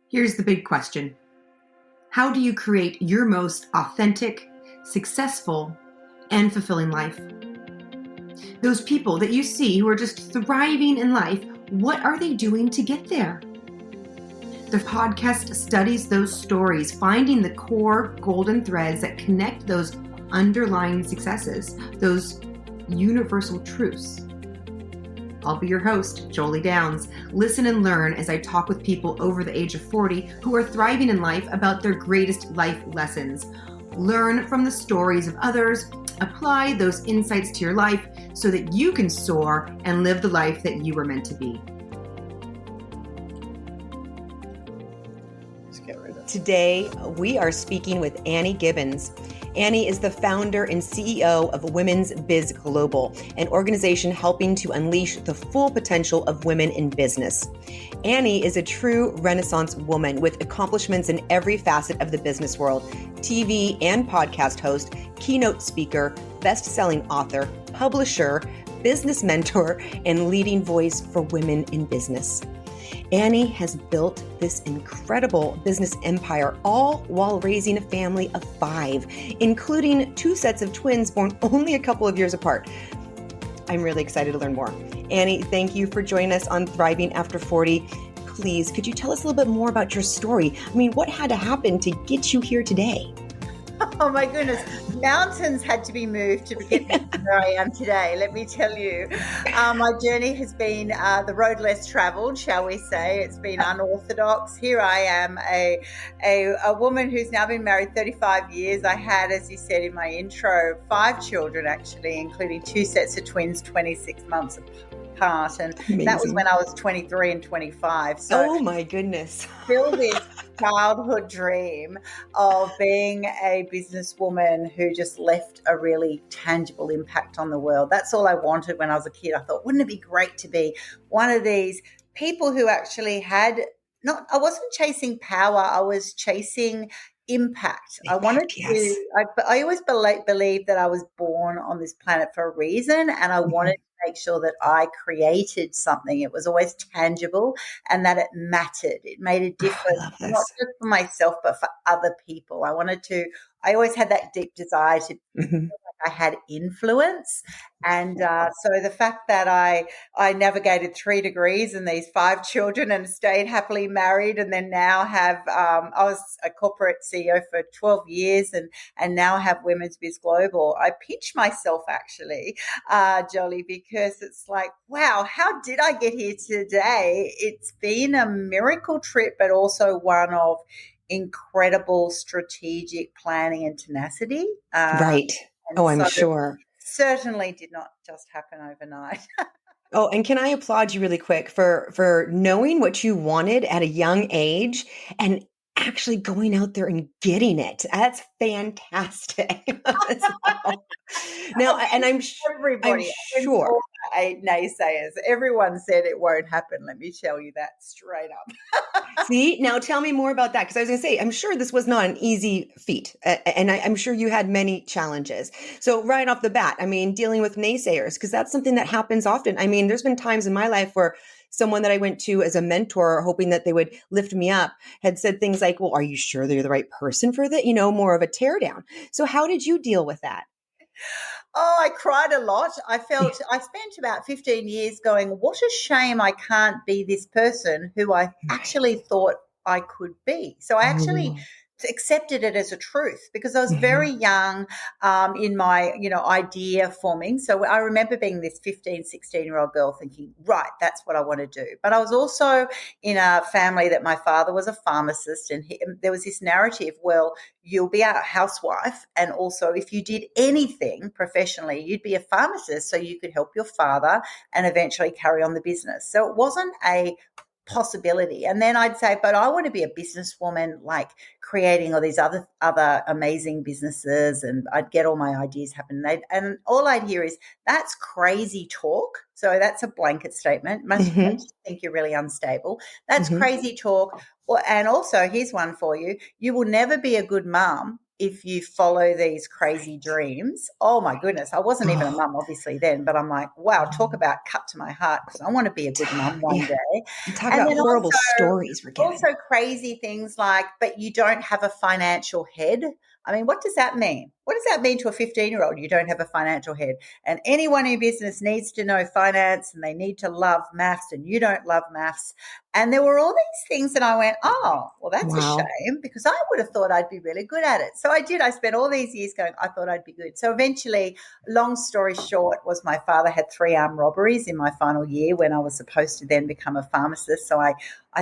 Here's the big question. How do you create your most authentic, successful, and fulfilling life? Those people that you see who are just thriving in life, what are they doing to get there? The podcast studies those stories, finding the core golden threads that connect those underlying successes, those universal truths. I'll be your host, Jolie Downs. Listen and learn as I talk with people over the age of 40 who are thriving in life about their greatest life lessons. Learn from the stories of others, apply those insights to your life so that you can soar and live the life that you were meant to be. Today, we are speaking with Annie Gibbins. Annie is the founder and CEO of Women's Biz Global, an organization helping to unleash the full potential of women in business. Annie is a true Renaissance woman with accomplishments in every facet of the business world: TV and podcast host, keynote speaker, best-selling author, publisher, business mentor, and leading voice for women in business. Annie has built this incredible business empire, all while raising a family of 5, including 2 sets of twins born only a couple of years apart. I'm really excited to learn more. Annie, thank you for joining us on Thriving After 40. Please, could you tell us a little bit more about your story? I mean, what had to happen to get you here today? Oh my goodness, mountains had to be moved to get me to where I am today, let me tell you. My journey has been the road less traveled, shall we say. It's been unorthodox. Here I am, a woman who's now been married 35 years. I had, as you said in my intro, 5 children actually, including 2 sets of twins, 26 months apart. And Amazing. That was when I was 23 and 25. So oh my goodness. Still this childhood dream of being a businesswoman who just left a really tangible impact on the world. That's all I wanted when I was a kid. I thought, wouldn't it be great to be one of these people who actually had I wasn't chasing power, I was chasing impact. I wanted yes. I always believe that I was born on this planet for a reason, and I wanted to make sure that I created something. It was always tangible and that it mattered. It made a difference, not just for myself, but for other people. I always had that deep desire to feel like I had influence. And so the fact that I navigated 3 degrees and these 5 children and stayed happily married, and then now have, I was a corporate CEO for 12 years and now have Women's Biz Global. I pinch myself actually, Jolie, because it's like, wow, how did I get here today? It's been a miracle trip, but also one of incredible strategic planning and tenacity. Right. I'm sure. Certainly did not just happen overnight. Oh, and can I applaud you really quick for knowing what you wanted at a young age and actually going out there and getting it. That's fantastic. Now, and I'm sure. Naysayers. Everyone said it won't happen. Let me tell you that straight up. See, now tell me more about that, because I was going to say, I'm sure this was not an easy feat, and I'm sure you had many challenges. So right off the bat, I mean, dealing with naysayers, because that's something that happens often. I mean, there's been times in my life where someone that I went to as a mentor, hoping that they would lift me up, had said things like, well, are you sure that you're the right person for that? More of a tear down. So how did you deal with that? Oh, I cried a lot. I spent about 15 years going, what a shame I can't be this person who I actually thought I could be. So I actually accepted it as a truth, because I was very young in my, idea forming. So I remember being this 15, 16-year-old girl thinking, right, that's what I want to do. But I was also in a family that my father was a pharmacist, and there was this narrative, well, you'll be a housewife, and also if you did anything professionally, you'd be a pharmacist so you could help your father and eventually carry on the business. So it wasn't a possibility. And then I'd say, but I want to be a businesswoman, like creating all these other amazing businesses, and I'd get all my ideas happen. And all I'd hear is, that's crazy talk. So that's a blanket statement. Must think you're really unstable. That's crazy talk. And also, here's one for you. You will never be a good mom if you follow these crazy dreams. Oh my goodness. I wasn't even a mum obviously then, but I'm like, wow, talk about cut to my heart, because I want to be a good mum one day. You talk And about then horrible stories we're getting. also crazy things like, but you don't have a financial head. I mean, what does that mean? What does that mean to a 15-year-old? You don't have a financial head. And anyone in business needs to know finance, and they need to love maths, and you don't love maths. And there were all these things that I went, oh, well, that's a shame, because I would have thought I'd be really good at it. So I did. I spent all these years going, I thought I'd be good. So eventually, long story short, was my father had 3 armed robberies in my final year when I was supposed to then become a pharmacist. So I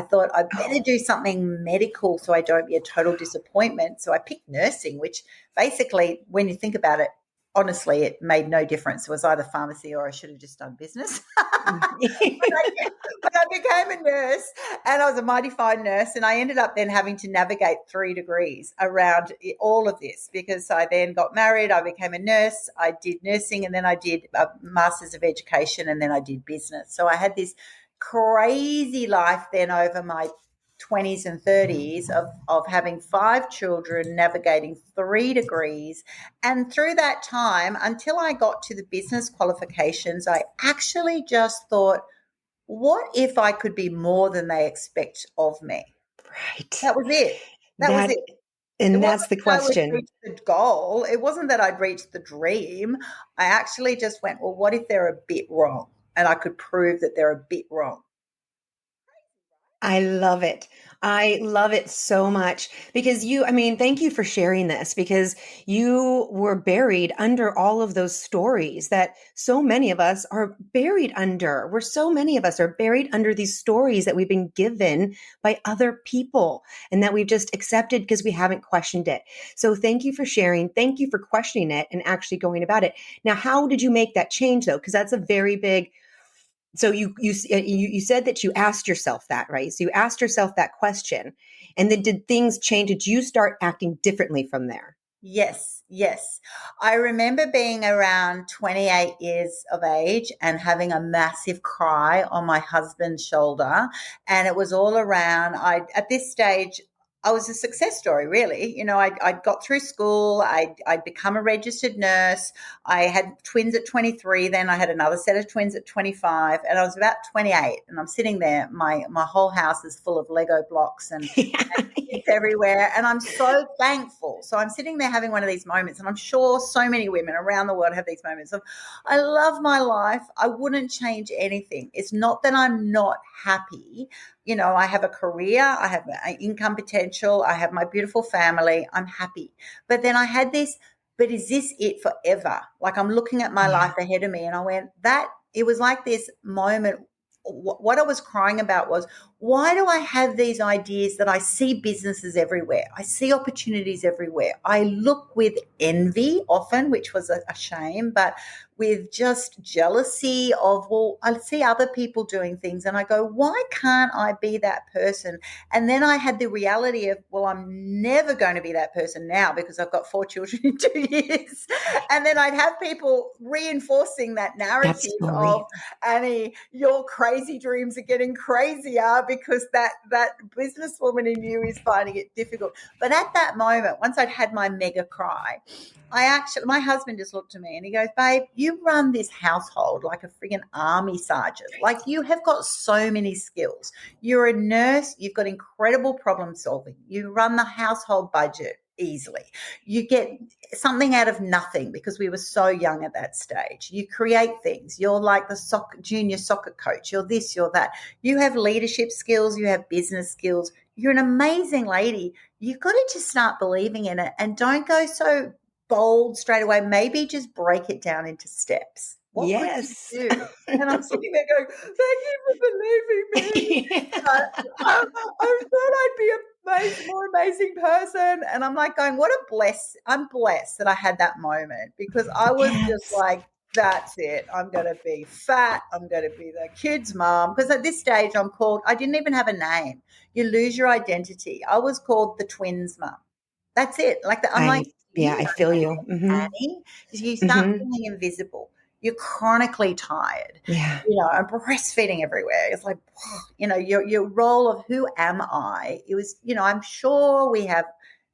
thought I'd better do something medical so I don't be a total disappointment. So I picked nursing, which basically, when you think about it, honestly, it made no difference. It was either pharmacy or I should have just done business. but I became a nurse, and I was a mighty fine nurse, and I ended up then having to navigate 3 degrees around all of this, because I then got married, I became a nurse, I did nursing, and then I did a Masters of Education, and then I did business. So I had this crazy life then over my 20s and 30s of having 5 children, navigating 3 degrees. And through that time, until I got to the business qualifications, I actually just thought, what if I could be more than they expect of me? Right. That was it. That was it. And that's the question. I reached the goal. It wasn't that I'd reached the dream. I actually just went, well, what if they're a bit wrong? And I could prove that they're a bit wrong. I love it. I love it so much because thank you for sharing this, because you were buried under all of those stories that so many of us are buried under. So many of us are buried under these stories that we've been given by other people and that we've just accepted because we haven't questioned it. So thank you for sharing. Thank you for questioning it and actually going about it. Now, how did you make that change though? Because that's a very big. So you said that you asked yourself that, right? So you asked yourself that question, and then did things change? Did you start acting differently from there? Yes. I remember being around 28 years of age and having a massive cry on my husband's shoulder. And it was all around, at this stage, I was a success story, really. I'd got through school. I'd become a registered nurse. I had twins at 23. Then I had another set of twins at 25. And I was about 28. And I'm sitting there. My whole house is full of Lego blocks and it's everywhere. And I'm so thankful. So I'm sitting there having one of these moments. And I'm sure so many women around the world have these moments of, I love my life. I wouldn't change anything. It's not that I'm not happy. I have a career, I have an income potential, I have my beautiful family, I'm happy. But then I had this, but is this it forever? Like, I'm looking at my life ahead of me, and I went, it was like this moment. What I was crying about was, why do I have these ideas that I see businesses everywhere? I see opportunities everywhere. I look with envy often, which was a shame, but with just jealousy of, well, I see other people doing things and I go, why can't I be that person? And then I had the reality of, well, I'm never going to be that person now because I've got 4 children in 2 years. And then I'd have people reinforcing that narrative of, Annie, your crazy dreams are getting crazier because that businesswoman in you is finding it difficult. But at that moment, once I'd had my mega cry, my husband just looked at me and he goes, babe, you run this household like a friggin' army sergeant. Like, you have got so many skills. You're a nurse. You've got incredible problem solving. You run the household budget easily. You get something out of nothing because we were so young at that stage. You create things. You're like the junior soccer coach. You're this, you're that. You have leadership skills. You have business skills. You're an amazing lady. You've got to just start believing in it and don't go so bold straight away.Maybe just break it down into steps. What would you do? And I'm sitting there going, thank you for believing me. I thought I'd be a more amazing person. And I'm like going, I'm blessed that I had that moment, because I was just like, that's it. I'm going to be fat. I'm going to be the kid's mom. Because at this stage I didn't even have a name. You lose your identity. I was called the twins mom. That's it. I feel you. Mm-hmm. Annie, you start feeling invisible. You're chronically tired. Yeah. And breastfeeding everywhere. It's like, your role of who am I? It was, I'm sure we have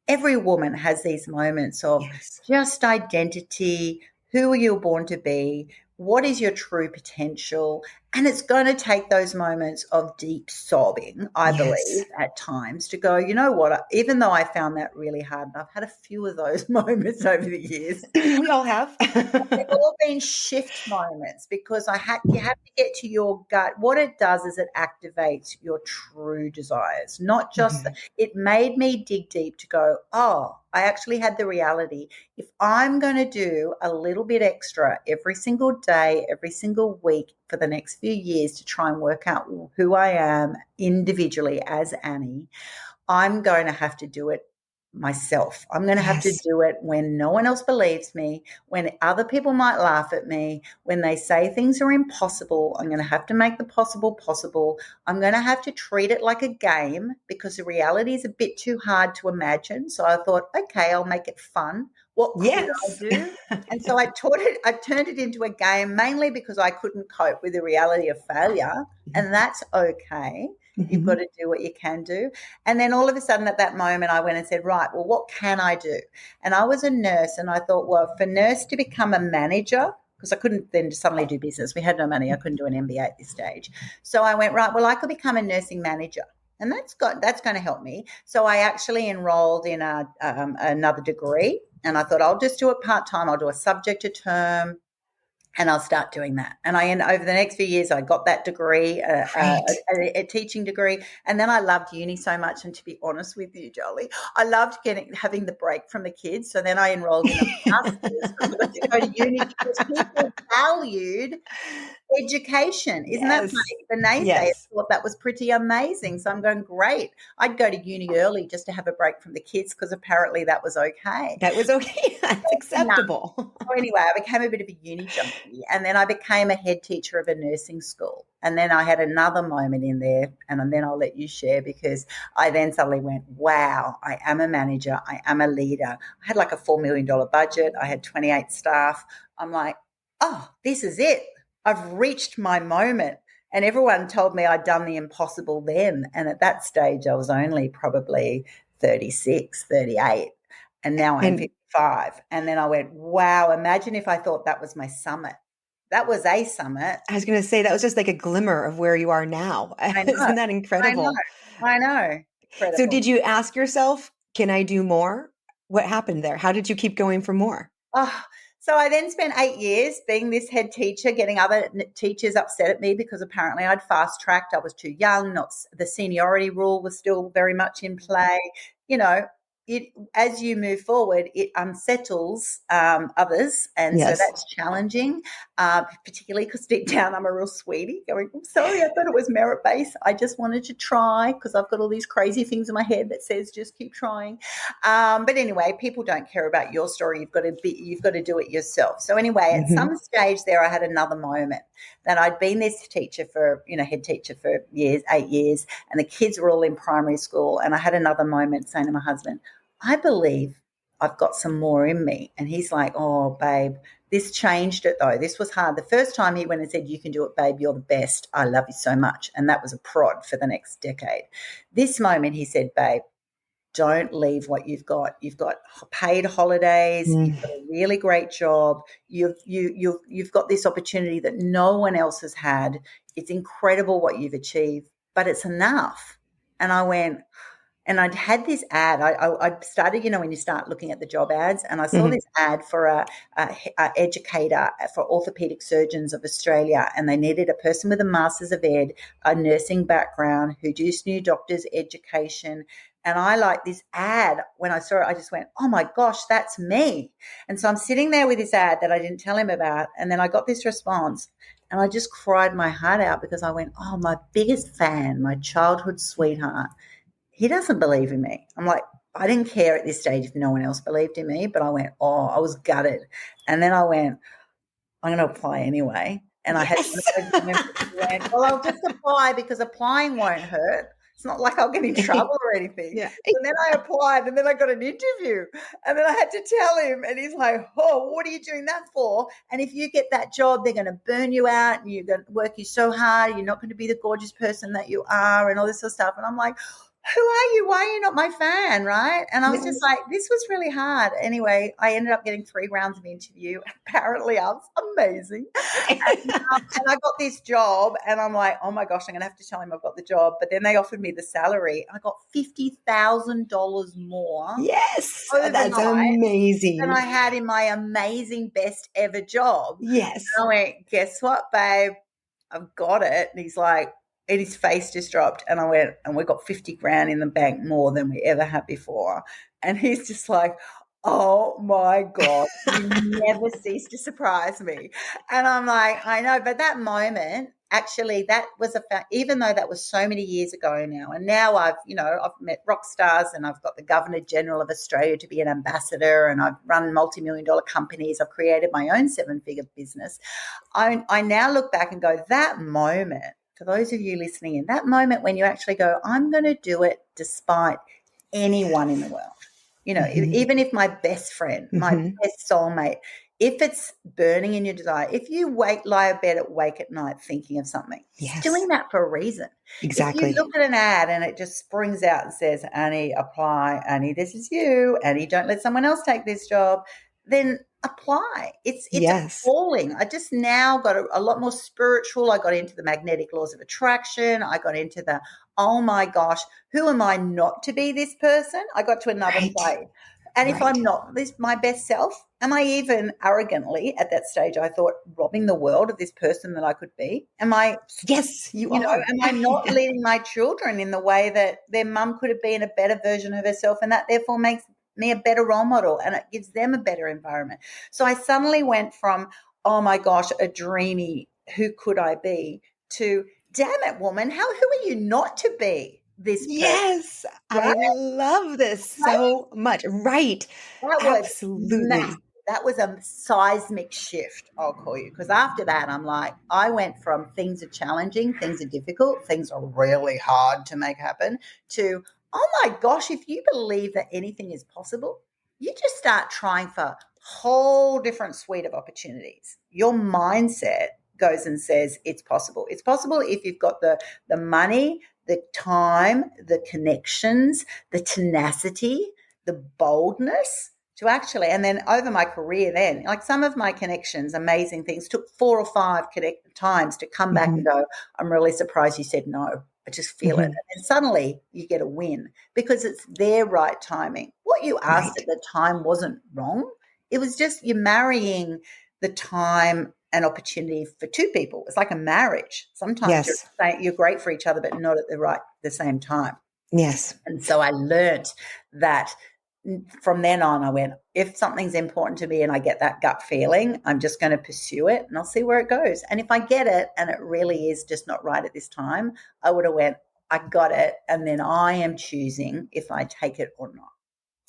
every woman has these moments of Yes. just identity. Who are you born to be? What is your true potential? And it's going to take those moments of deep sobbing, I Yes. believe, at times to go, you know what, even though I found that really hard, and I've had a few of those moments over the years, We all have. they've all been shift moments because you have to get to your gut. What it does is it activates your true desires, not just Mhm. it made me dig deep to go, oh, I actually had the reality. If I'm going to do a little bit extra every single day, every single week for the next few years to try and work out who I am individually as Annie, I'm going to have to do it myself. I'm going to have to Yes. do it when no one else believes me, when other people might laugh at me, when they say things are impossible. I'm going to have to make the possible possible. I'm going to have to treat it like a game because the reality is a bit too hard to imagine. So I thought, okay, I'll make it fun. What could I Yes. do? And so I turned it into a game mainly because I couldn't cope with the reality of failure. And that's okay. You've got Mhm. to do what you can do. And then all of a sudden at that moment, I went and said, right, well, what can I do? And I was a nurse and I thought, well, for nurse to become a manager, because I couldn't then suddenly do business. We had no money. I couldn't do an MBA at this stage. So I went, right, well, I could become a nursing manager. And that's going to help me. So I actually enrolled in another degree. And I thought I'll just do it part-time. I'll do a subject to term and I'll start doing that. And over the next few years, I got that degree, Right. a teaching degree. And then I loved uni so much. And to be honest with you, Jolie, I loved having the break from the kids. So then I enrolled in a master's because I got to go to uni because people valued education. Isn't that Yes. funny? The naysayers Yes. thought that was pretty amazing. So I'm going, great. I'd go to uni early just to have a break from the kids because apparently that was okay. That was okay. That's No. acceptable. So anyway, I became a bit of a uni junkie and then I became a head teacher of a nursing school. And then I had another moment in there and then I'll let you share because I then suddenly went, wow, I am a manager. I am a leader. I had like a $4 million budget. I had 28 staff. I'm like, oh, this is it. I've reached my moment. And everyone told me I'd done the impossible then. And at that stage, I was only probably 36, 38. And now I'm And 55. And then I went, wow, imagine if I thought that was my summit. That was a summit. I was going to say that was just like a glimmer of where you are now. I know. Isn't that I know. incredible? I know. So Incredible. did you ask yourself, can I do more? What happened there? How did you keep going for more? Oh, so I then spent 8 years being this head teacher, getting other teachers upset at me because apparently I'd fast tracked. I was too young. Not the seniority rule was still very much in play. You know, as you move forward, it unsettles others, and so Yes. that's challenging. Particularly because deep down I'm a real sweetie. Going, I'm sorry, I thought it was merit based. I just wanted to try because I've got all these crazy things in my head that says just keep trying. But anyway, people don't care about your story. You've got to do it yourself. So anyway, at Hmm. some stage there, I had another moment that I'd been this teacher for, head teacher for years, 8 years, and the kids were all in primary school. And I had another moment saying to my husband, I believe I've got some more in me. And he's like, oh, babe, this changed it though. This was hard. The first time he went and said, you can do it, babe. You're the best. I love you so much. And that was a prod for the next decade. This moment, he said, babe, don't leave what you've got. You've got paid holidays. You've got a really great job. You've got this opportunity that no one else has had. It's incredible what you've achieved, but it's enough. And I went, and I'd had this ad. I started, when you start looking at the job ads, and I saw Hmm. this ad for a educator for orthopedic surgeons of Australia, and they needed a person with a Masters of Ed, a nursing background, who just knew doctors' education. And I like this ad. When I saw it, I just went, oh my gosh, that's me. And so I'm sitting there with this ad that I didn't tell him about, and then I got this response. And I just cried my heart out because I went, oh, my biggest fan, my childhood sweetheart, he doesn't believe in me. I'm like, I didn't care at this stage if no one else believed in me, but I went, oh, I was gutted. And then I went, I'm going to apply anyway. And I had one Yes. of those moments where I went, well, I'll just apply because applying won't hurt. It's not like I'll get in trouble or anything. Yeah. So then I applied and then I got an interview and then I had to tell him and he's like, oh, what are you doing that for? And if you get that job, they're going to burn you out and you're going to work you so hard. You're not going to be the gorgeous person that you are and all this sort of stuff. And I'm like, who are you? Why are you not my fan? Right. And I was just Yes. like, this was really hard. Anyway, I ended up getting 3 rounds of interview. Apparently I was amazing. And I got this job and I'm like, oh my gosh, I'm going to have to tell him I've got the job. But then they offered me the salary. I got $50,000 more Yes. That's overnight than amazing. I had in my amazing best ever job. Yes. And I went, guess what, babe? I've got it. And he's like, and his face just dropped. And I went, and we got 50 grand in the bank more than we ever had before. And he's just like, oh my God, you never cease to surprise me. And I'm like, I know. But that moment, actually, that was even though that was so many years ago now, and now I've met rock stars and I've got the Governor General of Australia to be an ambassador and I've run multi-million-dollar companies. I've created my own 7-figure business. I now look back and go, that moment, for those of you listening in, that moment when you actually go, I'm going to do it despite anyone in the world. Even if my best friend, my best soulmate, if it's burning in your desire, if you lie abed awake at night thinking of something, it's doing that for a reason. Exactly. If you look at an ad and it just springs out and says, Annie, apply, Annie, this is you, Annie, don't let someone else take this job, then apply. It's a calling. I just now got a lot more spiritual. I got into the magnetic laws of attraction. I got into the, oh my gosh, who am I not to be this person? I got to another place. And if I'm not my best self, am I even arrogantly at that stage, I thought, robbing the world of this person that I could be? Am I? Yes, you are. Am I not leading my children in the way that their mum could have been a better version of herself, and that therefore makes me a better role model and it gives them a better environment? So I suddenly went from, oh my gosh, a dreamy, who could I be, to, damn it, woman, who are you not to be? This person, yes, right? I love this so much. Right. That absolutely. Was that was a seismic shift, I'll call you. Because after that, I'm like, I went from things are challenging, things are difficult, things are really hard to make happen, to, oh my gosh, if you believe that anything is possible, you just start trying for a whole different suite of opportunities. Your mindset goes and says it's possible. It's possible if you've got the money, the time, the connections, the tenacity, the boldness to actually, and then over my career then, like some of my connections, amazing things, took 4 or 5 times to come back and go, I'm really surprised you said no. I just feel it. And suddenly you get a win because it's their right timing. What you asked at the time wasn't wrong. It was just you're marrying the time and opportunity for 2 people. It's like a marriage. Sometimes you're great for each other, but not at the same time. Yes. And so I learned that from then on, I went, if something's important to me and I get that gut feeling, I'm just going to pursue it and I'll see where it goes. And if I get it and it really is just not right at this time, I would have went, I got it. And then I am choosing if I take it or not.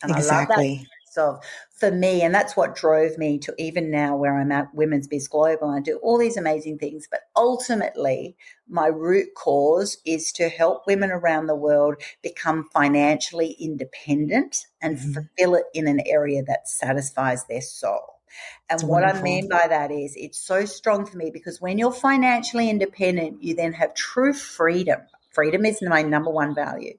And I love that. So for me, and that's what drove me to even now where I'm at Women's Biz Global, I do all these amazing things, but ultimately my root cause is to help women around the world become financially independent and fulfill it in an area that satisfies their soul. And what I mean by that is it's so strong for me because when you're financially independent, you then have true freedom. Freedom is my number one value.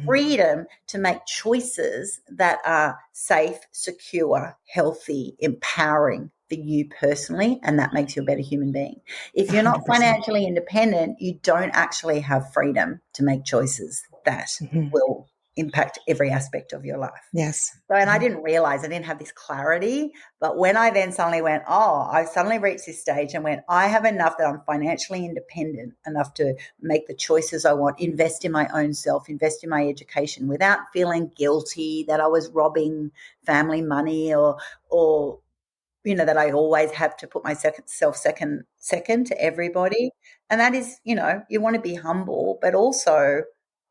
Freedom to make choices that are safe, secure, healthy, empowering for you personally, and that makes you a better human being. If you're not 100%. Financially independent, you don't actually have freedom to make choices that will impact every aspect of your life. Yes. So, and I didn't realize, I didn't have this clarity, but when I then suddenly went, I suddenly reached this stage and went, I have enough that I'm financially independent enough to make the choices I want, invest in my own self, invest in my education without feeling guilty that I was robbing family money or that I always have to put myself second to everybody. And that is, you want to be humble, but also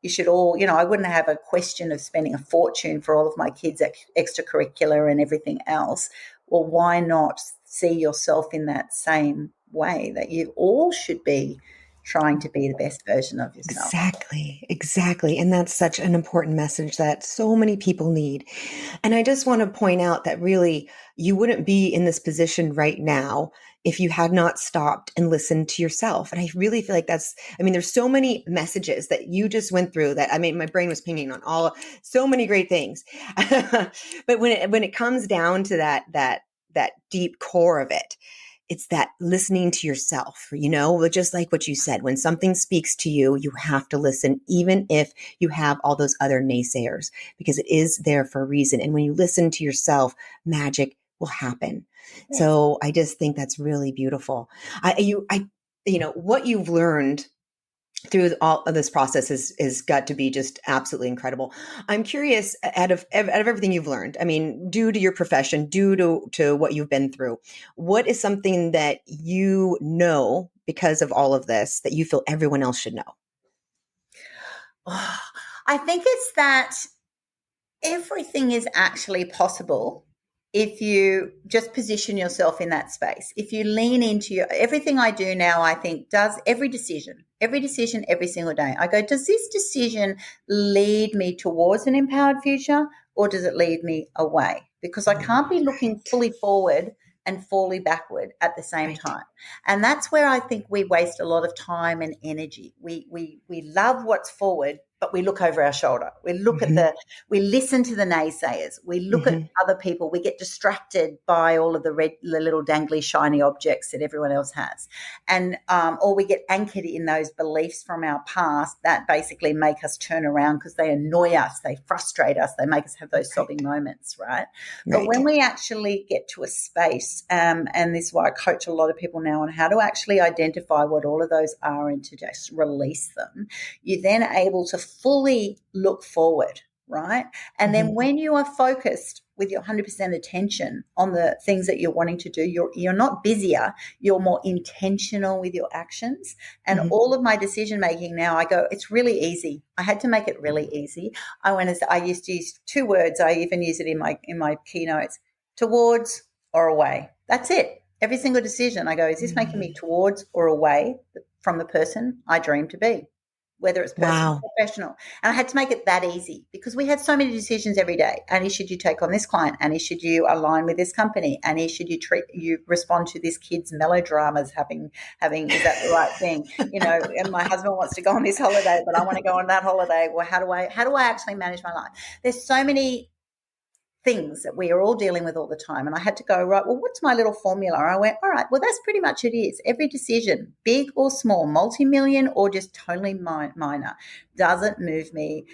you should I wouldn't have a question of spending a fortune for all of my kids' extracurricular and everything else. Well, why not see yourself in that same way that you all should be trying to be the best version of yourself? Exactly. And that's such an important message that so many people need. And I just want to point out that really you wouldn't be in this position right now if you had not stopped and listened to yourself. And I really feel like there's so many messages that you just went through that, my brain was pinging on so many great things. But when it comes down to that deep core of it, it's that listening to yourself, just like what you said, when something speaks to you, you have to listen, even if you have all those other naysayers, because it is there for a reason. And when you listen to yourself, magic will happen. Yeah. So I just think that's really beautiful. What you've learned through all of this process is got to be just absolutely incredible. I'm curious, out of everything you've learned, due to your profession, due to what you've been through, what is something that you know because of all of this that you feel everyone else should know? Oh, I think it's that everything is actually possible if you just position yourself in that space. If you lean into everything I do now, I think does every decision every single day. I go, does this decision lead me towards an empowered future, or does it lead me away? Because I can't be looking fully forward and fully backward at the same time. And that's where I think we waste a lot of time and energy. We love what's forward, but we look over our shoulder. We look at we listen to the naysayers. We look at other people. We get distracted by all of the little dangly, shiny objects that everyone else has. And, or we get anchored in those beliefs from our past that basically make us turn around because they annoy us. They frustrate us. They make us have those sobbing moments, right? But when we actually get to a space, and this is why I coach a lot of people now on how to actually identify what all of those are and to just release them, you're then able to fully look forward, right? And then when you are focused with your 100% attention on the things that you're wanting to do, you're not busier, you're more intentional with your actions. And all of my decision making now, I go, it's really easy. I had to make it really easy. I used to use 2 words. I even use it in my keynotes: towards or away. That's it. Every single decision, I go, is this making me towards or away from the person I dream to be? Whether it's personal or professional. And I had to make it that easy because we had so many decisions every day. Annie, should you take on this client? Annie, should you align with this company? Annie, should you respond to this kid's melodramas having, is that the right thing? And my husband wants to go on this holiday, but I want to go on that holiday. Well, how do I actually manage my life? There's so many things that we are all dealing with all the time. And I had to go, right, well, what's my little formula? I went, all right, well, that's pretty much it is. Every decision, big or small, multi-million or just totally minor, doesn't move me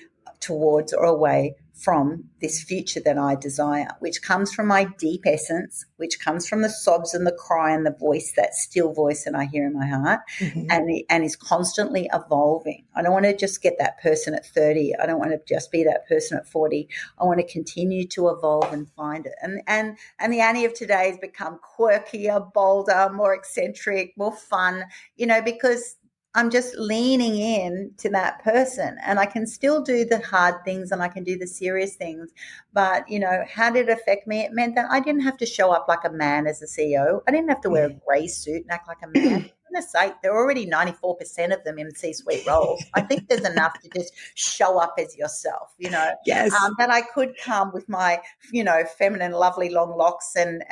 towards or away from this future that I desire, which comes from my deep essence, which comes from the sobs and the cry and the voice, that still voice that I hear in my heart, and is constantly evolving. I don't want to just get that person at 30. I don't want to just be that person at 40. I want to continue to evolve and find it. And the Annie of today has become quirkier, bolder, more eccentric, more fun, because I'm just leaning in to that person, and I can still do the hard things and I can do the serious things. But, how did it affect me? It meant that I didn't have to show up like a man as a CEO. I didn't have to wear a grey suit and act like a man. For goodness sake, there are already 94% of them in C-suite roles. I think there's enough to just show up as yourself, Yes. That I could come with my, feminine, lovely long locks and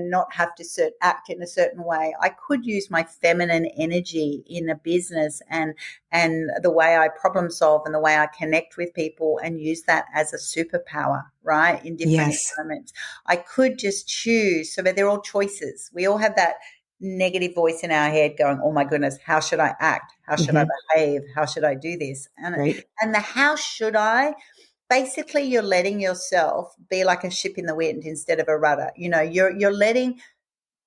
not have to act in a certain way. I could use my feminine energy in a business and the way I problem solve and the way I connect with people and use that as a superpower, right, in different environments. I could just choose. So they're all choices. We all have that negative voice in our head going, oh my goodness, how should I act? How should I behave? How should I do this? And the how should I, basically you're letting yourself be like a ship in the wind instead of a rudder. You're letting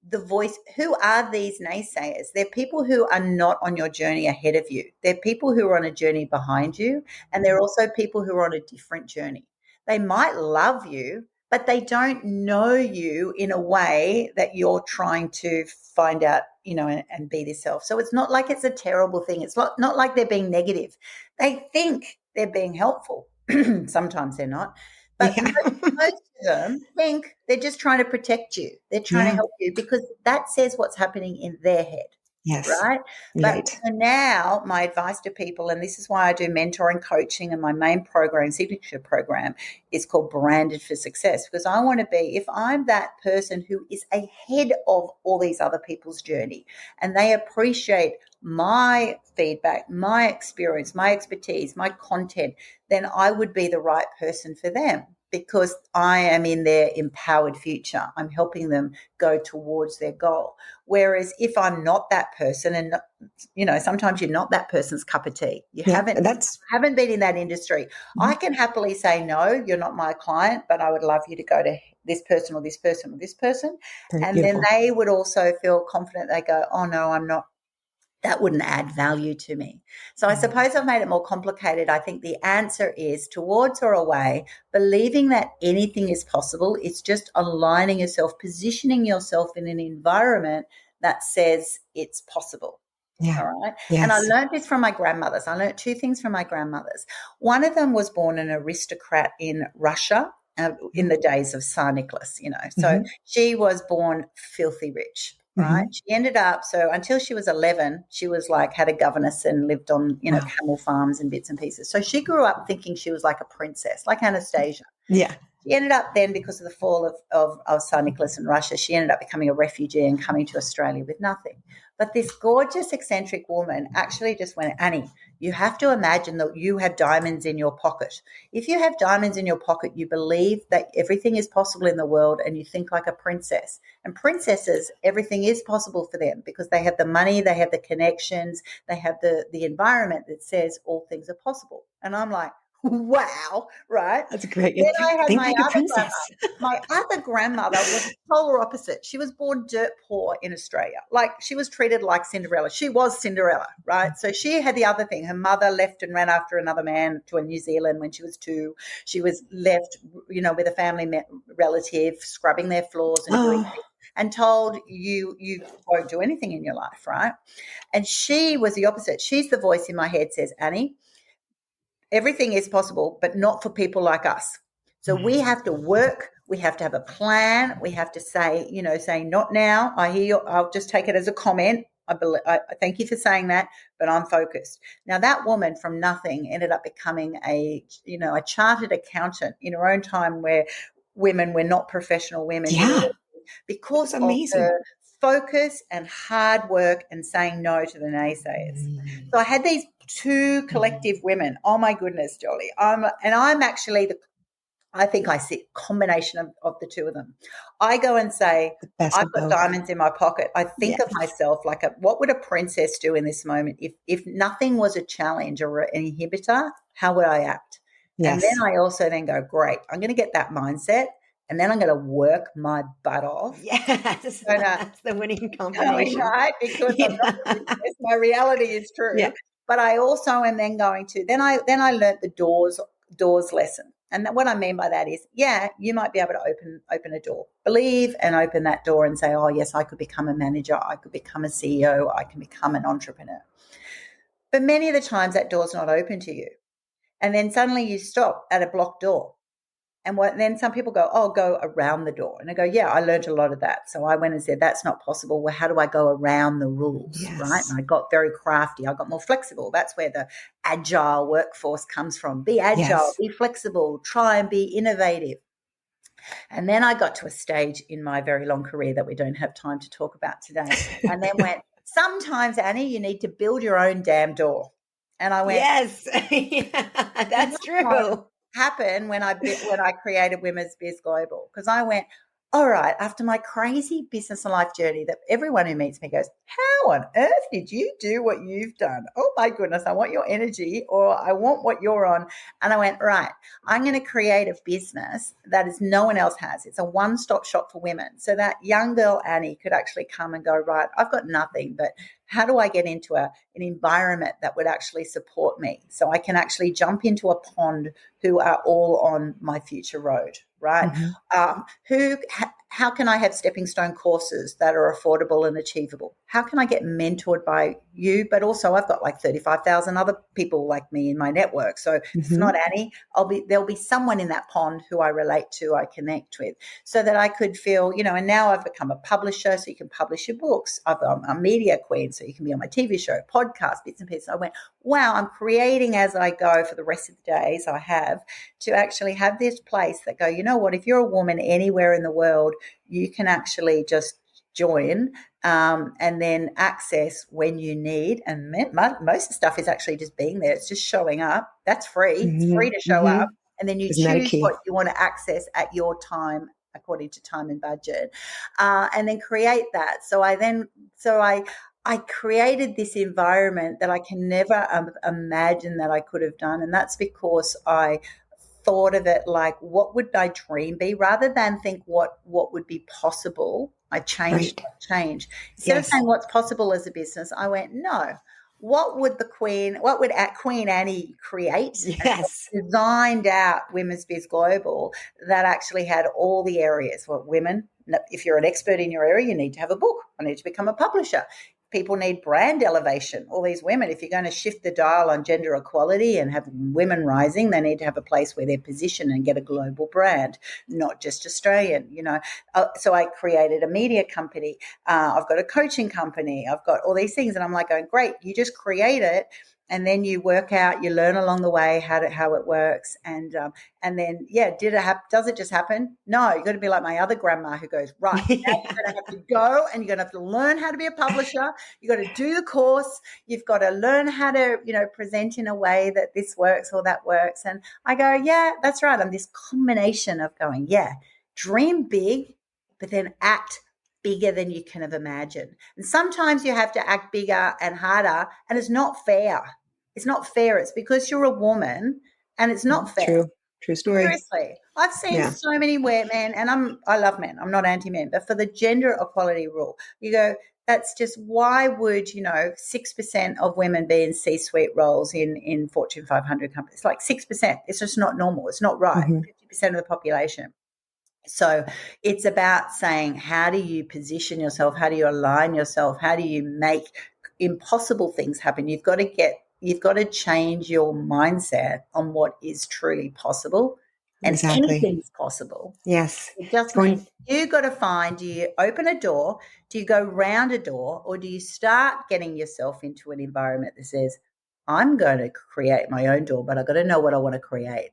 the voice. Who are these naysayers? They're people who are not on your journey ahead of you. They're people who are on a journey behind you. And they're also people who are on a different journey. They might love you, but they don't know you in a way that you're trying to find out, and be this self. So it's not like it's a terrible thing. It's not like they're being negative. They think they're being helpful. Sometimes they're not. But most of them think they're just trying to protect you. They're trying to help you because that says what's happening in their head. Yes. right? But Right. so now my advice to people, and this is why I do mentoring coaching, and my main program, signature program, is called Branded for Success, because I want to be, if I'm that person who is ahead of all these other people's journey and they appreciate my feedback, my experience, my expertise, my content, then I would be the right person for them, because I am in their empowered future. I'm helping them go towards their goal. Whereas if I'm not that person, and sometimes you're not that person's cup of tea, you haven't been in that industry, I can happily say, no, you're not my client, but I would love you to go to this person or this person or this person. Very And beautiful. then they would also feel confident. They go, oh no, I'm not, that wouldn't add value to me. So I suppose I've made it more complicated. I think the answer is towards or away, believing that anything is possible. It's just aligning yourself, positioning yourself in an environment that says it's possible. Yeah. All right. Yes. And I learned this from my grandmothers. I learned two things from my grandmothers. One of them was born an aristocrat in Russia in the days of Tsar Nicholas, So she was born filthy rich. Right. She ended up, so until she was 11, she was like, had a governess and lived on, camel farms and bits and pieces. So she grew up thinking she was like a princess, like Anastasia. Yeah. She ended up then, because of the fall of Tsar Nicholas in Russia, she ended up becoming a refugee and coming to Australia with nothing. But this gorgeous, eccentric woman actually just went, Annie, you have to imagine that you have diamonds in your pocket. If you have diamonds in your pocket, you believe that everything is possible in the world and you think like a princess. And princesses, everything is possible for them because they have the money, they have the connections, they have the environment that says all things are possible. And I'm like, wow, right? That's great. Then I had Think my like a other princess. grandmother. My other grandmother was the polar opposite. She was born dirt poor in Australia. Like, she was treated like Cinderella. She was Cinderella, right? So she had the other thing. Her mother left and ran after another man to New Zealand when she was 2. She was left, with a family relative, scrubbing their floors and doing things, and told you won't do anything in your life, right? And she was the opposite. She's the voice in my head says, Annie, everything is possible, but not for people like us. So we have to work. We have to have a plan. We have to say, not now. I hear you. I'll just take it as a comment. I thank you for saying that, but I'm focused. Now, that woman from nothing ended up becoming a chartered accountant in her own time, where women were not professional women. Yeah. Because of her focus and hard work and saying no to the naysayers. So I had these 2 collective women. Oh my goodness, Jolly. I'm actually I think I see a combination of the 2 of them. I go and say, I've got diamonds in my pocket. I think of myself like what would a princess do in this moment? If nothing was a challenge or an inhibitor, how would I act? Yes. And then I also then go, great, I'm going to get that mindset. And then I'm going to work my butt off. Yes, that's the winning combination. Right? Because I'm not a princess. My reality is true. Yeah. But I also am then going to, then I learned the doors lesson. And what I mean by that is, you might be able to open a door, believe and open that door and say, oh, yes, I could become a manager. I could become a CEO. I can become an entrepreneur. But many of the times that door's not open to you. And then suddenly you stop at a blocked door. And then some people go, oh, go around the door. And I go, I learned a lot of that. So I went and said, that's not possible. Well, how do I go around the rules, right? And I got very crafty. I got more flexible. That's where the agile workforce comes from. Be agile, be flexible, try and be innovative. And then I got to a stage in my very long career that we don't have time to talk about today. And then went, sometimes, Annie, you need to build your own damn door. And I went, yes, that's true. Happened when I created Women's Biz Global, because I went, all right, after my crazy business and life journey that everyone who meets me goes, how on earth did you do what you've done? Oh my goodness, I want your energy, or I want what you're on. And I went, right, I'm going to create a business that is no one else has. It's a one-stop shop for women. So that young girl, Annie, could actually come and go, right, I've got nothing, but how do I get into an environment that would actually support me so I can actually jump into a pond who are all on my future road, right? Mm-hmm. how can I have stepping stone courses that are affordable and achievable? How can I get mentored by you? But also I've got like 35,000 other people like me in my network. So if it's not Annie, there'll be someone in that pond who I relate to, I connect with, so that I could feel, and now I've become a publisher, so you can publish your books. I'm a media queen, so you can be on my TV show, podcast, bits and pieces. I went, wow, I'm creating as I go for the rest of the days I have to actually have this place that go, you know what, if you're a woman anywhere in the world, you can actually just join and then access when you need. And most of the stuff is actually just being there. It's just showing up. That's free. It's free to show up. And then you choose what you want to access at your time, according to time and budget, and then create that. So I created this environment that I can never imagine that I could have done. And that's because I thought of it like, what would my dream be, rather than think what would be possible. I changed. Instead of saying what's possible as a business, I went, no, what would Queen Annie create? Yes. Designed out Women's Biz Global that actually had all the areas. Well, women, if you're an expert in your area, you need to have a book. I need to become a publisher. People need brand elevation. All these women, if you're going to shift the dial on gender equality and have women rising, they need to have a place where they're positioned and get a global brand, not just Australian, So I created a media company. I've got a coaching company. I've got all these things. And I'm like going, great, you just create it. And then you work out, you learn along the way how it works. And then, does it just happen? No, you've got to be like my other grandma who goes, right, now you're going to have to go and you're going to have to learn how to be a publisher. You've got to do the course. You've got to learn how to, present in a way that this works or that works. And I go, yeah, that's right. I'm this combination of going, dream big, but then act bigger than you can have imagined. And sometimes you have to act bigger and harder, and it's not fair. It's not fair. It's because you're a woman, and it's not fair. True story. Seriously. I've seen so many men, and I love men. I'm not anti-men, but for the gender equality rule, you go, that's just, why would, 6% of women be in C-suite roles in Fortune 500 companies? Like 6%. It's just not normal. It's not right. 50% of the population. So it's about saying, how do you position yourself? How do you align yourself? How do you make impossible things happen? You've got to change your mindset on what is truly possible. And anything's possible. Yes. It just means you've got to find, do you open a door? Do you go round a door? Or do you start getting yourself into an environment that says, I'm going to create my own door, but I've got to know what I want to create.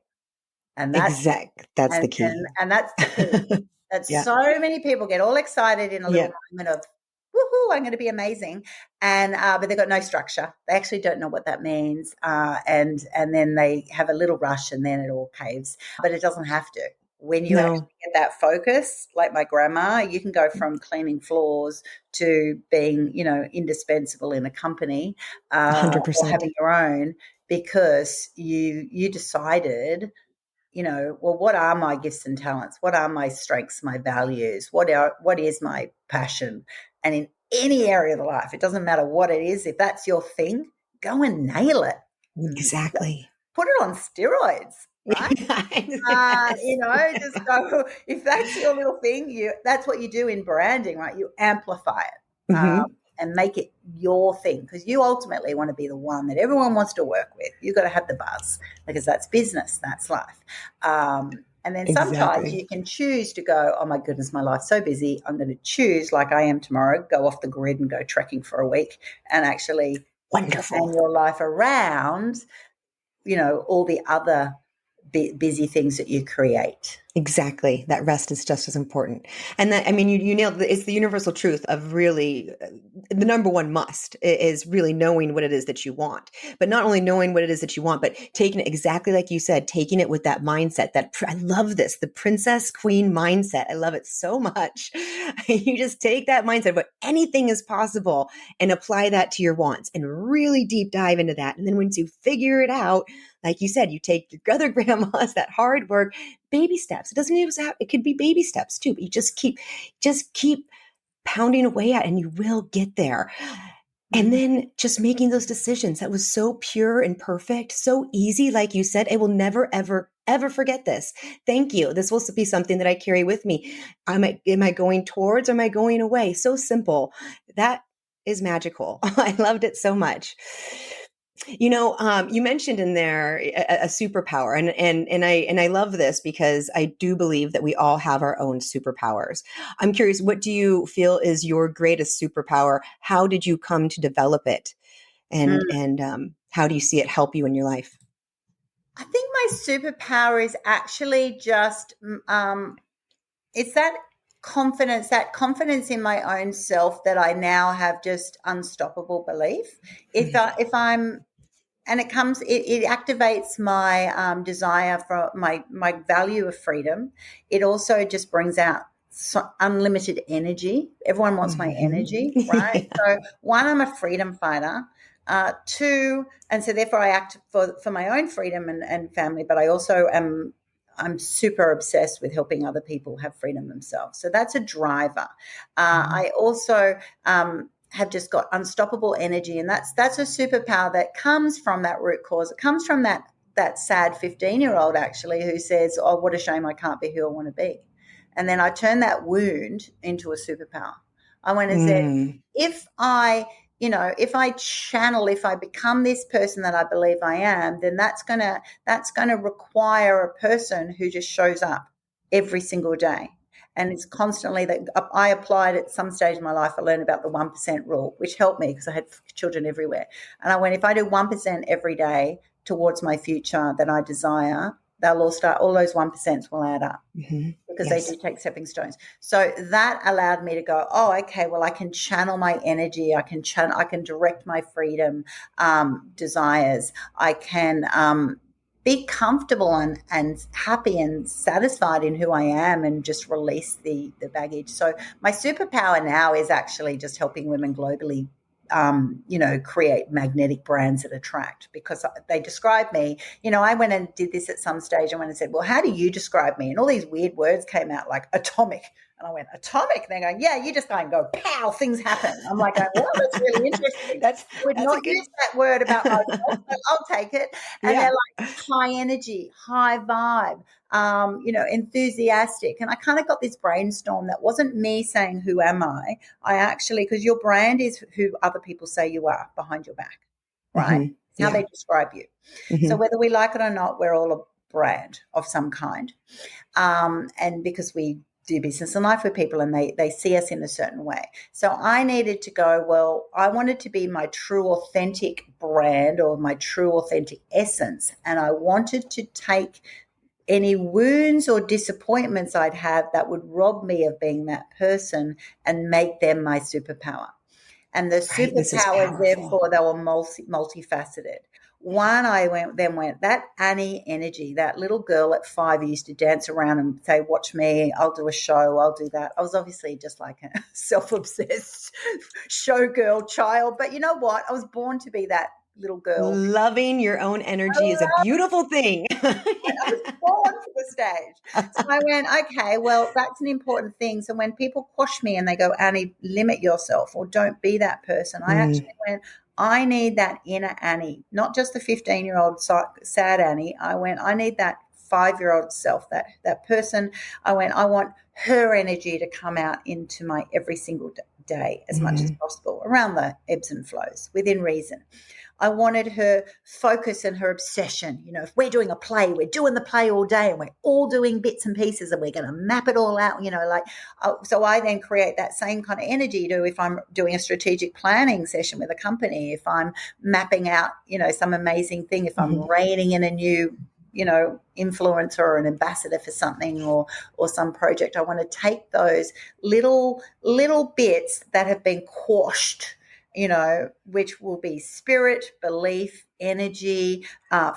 And that's the key. And that's the key. That so many people get all excited in a little moment of, woohoo, I'm going to be amazing. And but they've got no structure. They actually don't know what that means. And then they have a little rush and then it all caves. But it doesn't have to. When you actually get that focus, like my grandma, you can go from cleaning floors to being, indispensable in a company, 100%. Or having your own, because you decided, well, what are my gifts and talents? What are my strengths, my values? What is my passion? And in any area of the life, it doesn't matter what it is. If that's your thing, go and nail it. Exactly. Put it on steroids, right? Just go, if that's your little thing, that's what you do in branding, right? You amplify it. And make it your thing, because you ultimately want to be the one that everyone wants to work with. You've got to have the buzz, because that's business, that's life. And then sometimes you can choose to go, oh my goodness, my life's so busy. I'm going to choose, like I am tomorrow, go off the grid and go trekking for a week and actually turn your life around, all the other busy things that you create. Exactly. That rest is just as important. And that, you nailed it. It's the universal truth of really the number one must is really knowing what it is that you want, but not only knowing what it is that you want, but taking it exactly like you said, taking it with that mindset that I love this, the princess queen mindset. I love it so much. You just take that mindset, but anything is possible, and apply that to your wants and really deep dive into that. And then once you figure it out, like you said, you take your other grandmas, that hard work, baby steps. It doesn't even have, it could be baby steps too, but you just keep pounding away at it and you will get there. And then just making those decisions. That was so pure and perfect, so easy. Like you said, it will never, ever, ever forget this. Thank you. This will be something that I carry with me. Am I going towards or am I going away? So simple. That is magical. I loved it so much. You mentioned in there a superpower, and I love this because I do believe that we all have our own superpowers. I'm curious, what do you feel is your greatest superpower? How did you come to develop it, and how do you see it help you in your life? I think my superpower is actually just it's that confidence in my own self that I now have just unstoppable belief. If I'm and it activates my desire for my value of freedom. It also just brings out unlimited energy. Everyone wants my energy, right? So one, I'm a freedom fighter. Two, and so therefore I act for my own freedom and family, but I also I'm super obsessed with helping other people have freedom themselves. So that's a driver. I also have just got unstoppable energy, and that's a superpower that comes from that root cause. It comes from that sad 15-year-old actually who says, "Oh, what a shame I can't be who I want to be," and then I turn that wound into a superpower. I went and said, if I become this person that I believe I am, then that's gonna require a person who just shows up every single day. And it's constantly that I applied at some stage in my life. I learned about the 1% rule, which helped me because I had children everywhere. And I went, if I do 1% every day towards my future that I desire, all those 1% will add up because they do take stepping stones. So that allowed me to go, oh, okay, well, I can channel my energy. I can direct my freedom desires. I can be comfortable and happy and satisfied in who I am and just release the baggage. So my superpower now is actually just helping women globally create magnetic brands that attract, because they describe me. I went and did this at some stage. I went and said, well, how do you describe me? And all these weird words came out like atomic. And I went, atomic? And they're going, yeah, you just go, pow, things happen. I'm like, well, that's really interesting. We'd not use that word about myself, but I'll take it. And they're like high energy, high vibe, enthusiastic. And I kind of got this brainstorm that wasn't me saying, who am I? I actually, because your brand is who other people say you are behind your back, right? It's how they describe you. So whether we like it or not, we're all a brand of some kind. And because we do business and life with people and they see us in a certain way. So I needed to go, well, I wanted to be my true authentic brand or my true authentic essence. And I wanted to take any wounds or disappointments I'd have that would rob me of being that person and make them my superpower. And the superpowers, therefore, they were multifaceted. One, I went that Annie energy, that little girl at 5 who used to dance around and say, watch me, I'll do a show, I'll do that. I was obviously just like a self-obsessed showgirl child. But you know what? I was born to be that little girl. Loving your own energy is a beautiful thing. I was born for the stage. So I went, okay, well, that's an important thing. So when people quash me and they go, Annie, limit yourself or don't be that person, I actually went, I need that inner Annie, not just the 15-year-old sad Annie. I went, I need that 5-year-old self, that person. I went, I want her energy to come out into my every single day as much as possible, around the ebbs and flows, within reason. I wanted her focus and her obsession. If we're doing a play, we're doing the play all day and we're all doing bits and pieces and we're going to map it all out, so I then create that same kind of energy to if I'm doing a strategic planning session with a company, if I'm mapping out, some amazing thing, if I'm reining in a new, influencer or an ambassador for something or some project, I want to take those little bits that have been quashed, which will be spirit, belief, energy,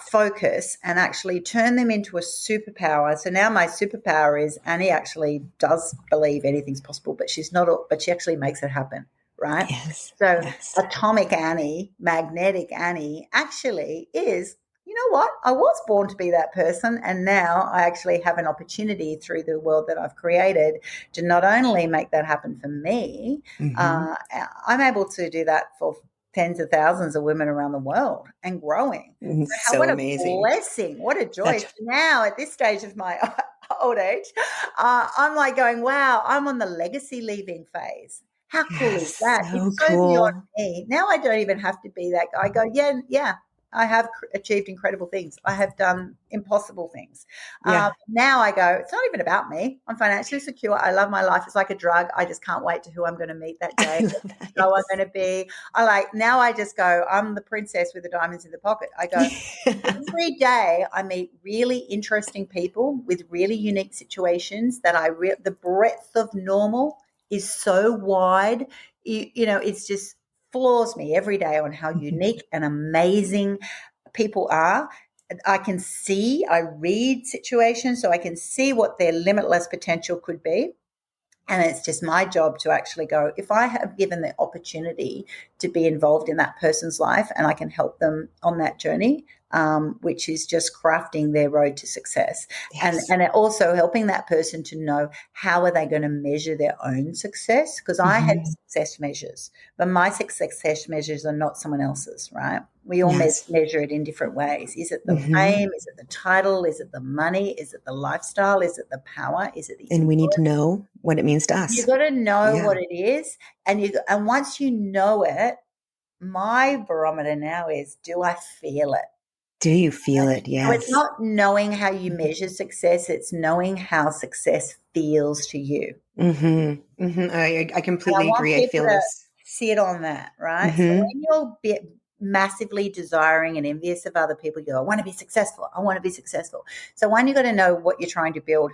focus, and actually turn them into a superpower. So now my superpower is Annie actually does believe anything's possible, but she actually makes it happen, right? Yes. So atomic Annie, magnetic Annie actually is, you know what? I was born to be that person, and now I actually have an opportunity through the world that I've created to not only make that happen for me, I'm able to do that for tens of thousands of women around the world and growing. So what a amazing. blessing. What a joy. So now at this stage of my old age, I'm like going, wow, I'm on the legacy leaving phase. How cool is that? So It's so cool. beyond me. Now I don't even have to be that guy. I go, yeah, I have achieved incredible things. I have done impossible things. Now I go, it's not even about me. I'm financially secure. I love my life. It's like a drug. I just can't wait to who I'm going to meet that day. How I'm going to be. Now I just go, I'm the princess with the diamonds in the pocket. I go, every day I meet really interesting people with really unique situations that the breadth of normal is so wide. It's just floors me every day on how unique and amazing people are. I read situations, so I can see what their limitless potential could be. And it's just my job to actually go, if I have given the opportunity to be involved in that person's life and I can help them on that journey, which is just crafting their road to success. Yes. And also helping that person to know how are they going to measure their own success. Because I had success measures, but my success measures are not someone else's, right? We all measure it in different ways. Is it the fame? Is it the title? Is it the money? Is it the lifestyle? Is it the power? Is it the And we need to know what it means to us. You got to know what it is. And once you know it, my barometer now is, do I feel it? Do you feel it? Yes. So it's not knowing how you measure success. It's knowing how success feels to you. I completely agree. I feel this. Sit on that, right? So when you're massively desiring and envious of other people, you go, I want to be successful. I want to be successful. So one, you got to know what you're trying to build,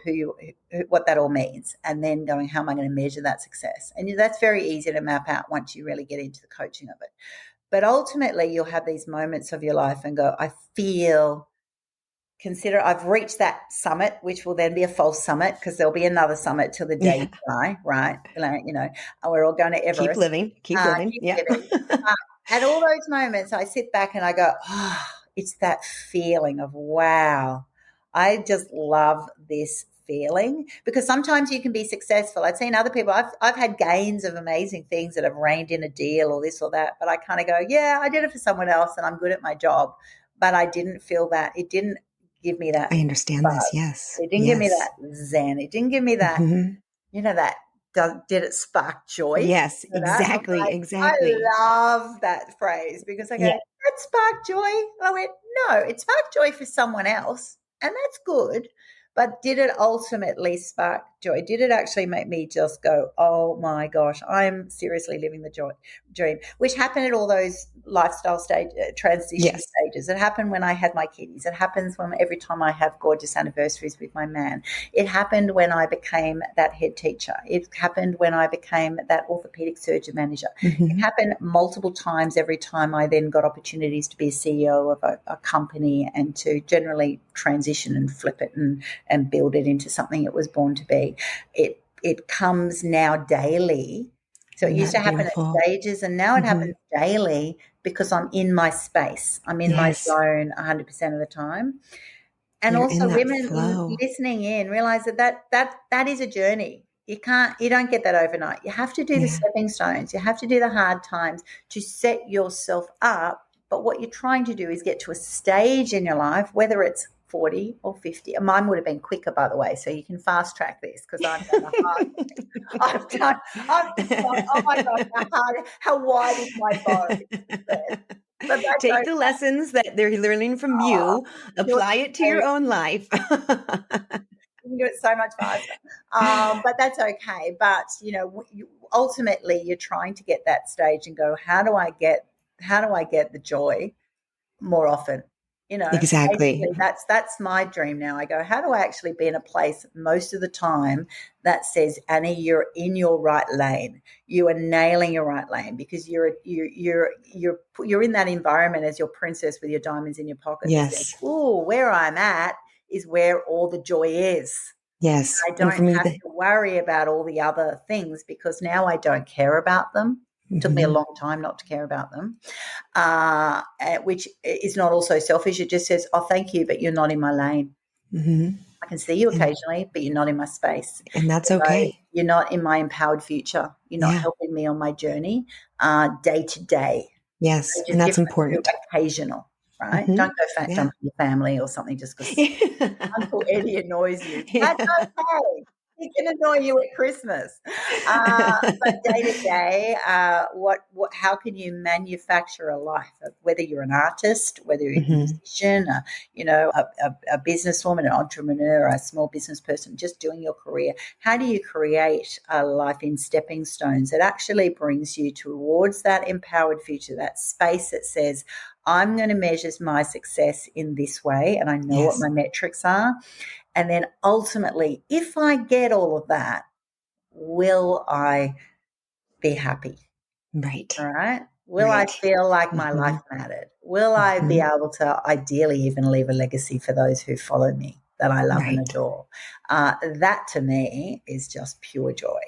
what that all means, and then going, how am I going to measure that success? And that's very easy to map out once you really get into the coaching of it. But ultimately, you'll have these moments of your life and go, consider I've reached that summit, which will then be a false summit because there'll be another summit till the day you die, right? We're all going to Everest. Keep living. Keep living. At all those moments, I sit back and I go, it's that feeling of, wow, I just love this feeling, because sometimes you can be successful. I've seen other people, I've had gains of amazing things that have reined in a deal or this or that, but I kind of go, yeah, I did it for someone else and I'm good at my job, but I didn't feel that. It didn't give me that. I understand this. Yes. It didn't give me that zen. It didn't give me that, did it spark joy? Yes, exactly. I love that phrase because I go, that sparked joy? I went, no, it sparked joy for someone else, and that's good. But did it ultimately spark joy? Did it actually make me just go, oh my gosh, I'm seriously living the dream, which happened at all those lifestyle transition stages. It happened when I had my kidneys. It happens every time I have gorgeous anniversaries with my man. It happened when I became that head teacher. It happened when I became that orthopedic surgeon manager. It happened multiple times every time I then got opportunities to be a CEO of a company and to generally transition and flip it and build it into something it was born to be. It comes now daily. So it used to happen at stages, and now it happens daily because I'm in my space. I'm in my zone 100% of the time. And you're also women listening in realize that is a journey. You don't get that overnight. You have to do the stepping stones. You have to do the hard times to set yourself up. But what you're trying to do is get to a stage in your life, whether it's 40 or 50. Mine would have been quicker, by the way, so you can fast track this because I've done a hard thing. I've done, oh my gosh, how wide is my bow? Take the lessons that they're learning from you, apply it to your own life. You can do it so much faster. But that's okay. But, ultimately you're trying to get that stage and go, how do I get the joy more often? Exactly. That's my dream now. I go, how do I actually be in a place most of the time that says, Annie, you're in your right lane. You are nailing your right lane because you're in that environment as your princess with your diamonds in your pocket. Yes. Oh, where I'm at is where all the joy is. Yes. I don't have to worry about all the other things because now I don't care about them. It took me a long time not to care about them, which is not also selfish. It just says, oh, thank you, but you're not in my lane. I can see you occasionally, but you're not in my space. And that's okay. You're not in my empowered future. You're not helping me on my journey day to day. Yes. So And just that's different to important. occasional, right? Hmm. Don't go fat Yeah. dumping your family or something just because Yeah. Uncle Eddie annoys you. That's okay. He can annoy you at Christmas. But day to day, how can you manufacture a life? Whether you're an artist, whether you're a Hmm. musician, a businesswoman, an entrepreneur, a small business person, just doing your career. How do you create a life in stepping stones that actually brings you towards that empowered future, that space that says, I'm going to measure my success in this way, and I know what Yes. my metrics are. And then ultimately, if I get all of that, will I be happy? Right. All right. Will I Right. feel like my Hmm. life mattered? Will I be Hmm. able to ideally even leave a legacy for those who follow me that I love and Right. adore? That to me is just pure joy.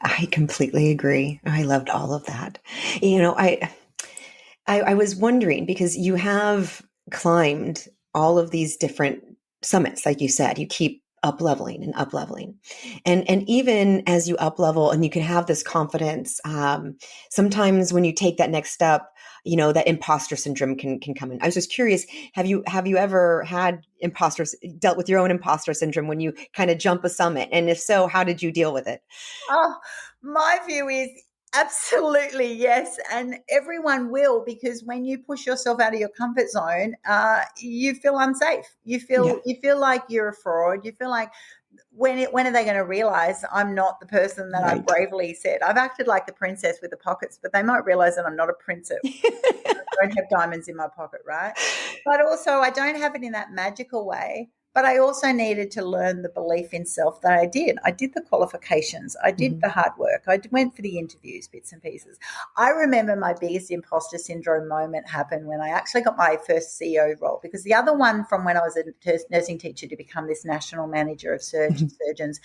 I completely agree. I loved all of that. You know, I was wondering because you have climbed all of these different summits, like you said, you keep up leveling and up leveling. And even as you up level and you can have this confidence, sometimes when you take that next step, you know, that imposter syndrome can come in. I was just curious, have you ever had dealt with your own imposter syndrome when you kind of jump a summit? And if so, how did you deal with it? Oh, my view is absolutely yes. And everyone will, because when you push yourself out of your comfort zone, you feel unsafe. Yeah. You feel like you're a fraud. You feel like when are they going to realize I'm not the person that I Right. bravely said? I've acted like the princess with the pockets, but they might realize that I'm not a princess. I don't have diamonds in my pocket, right? But also, I don't have it in that magical way. But I also needed to learn the belief in self that I did. I did the qualifications. I did Mhm. the hard work. I went for the interviews, bits and pieces. I remember my biggest imposter syndrome moment happened when I actually got my first CEO role, because the other one from when I was a nursing teacher to become this national manager of Mhm. surgeons,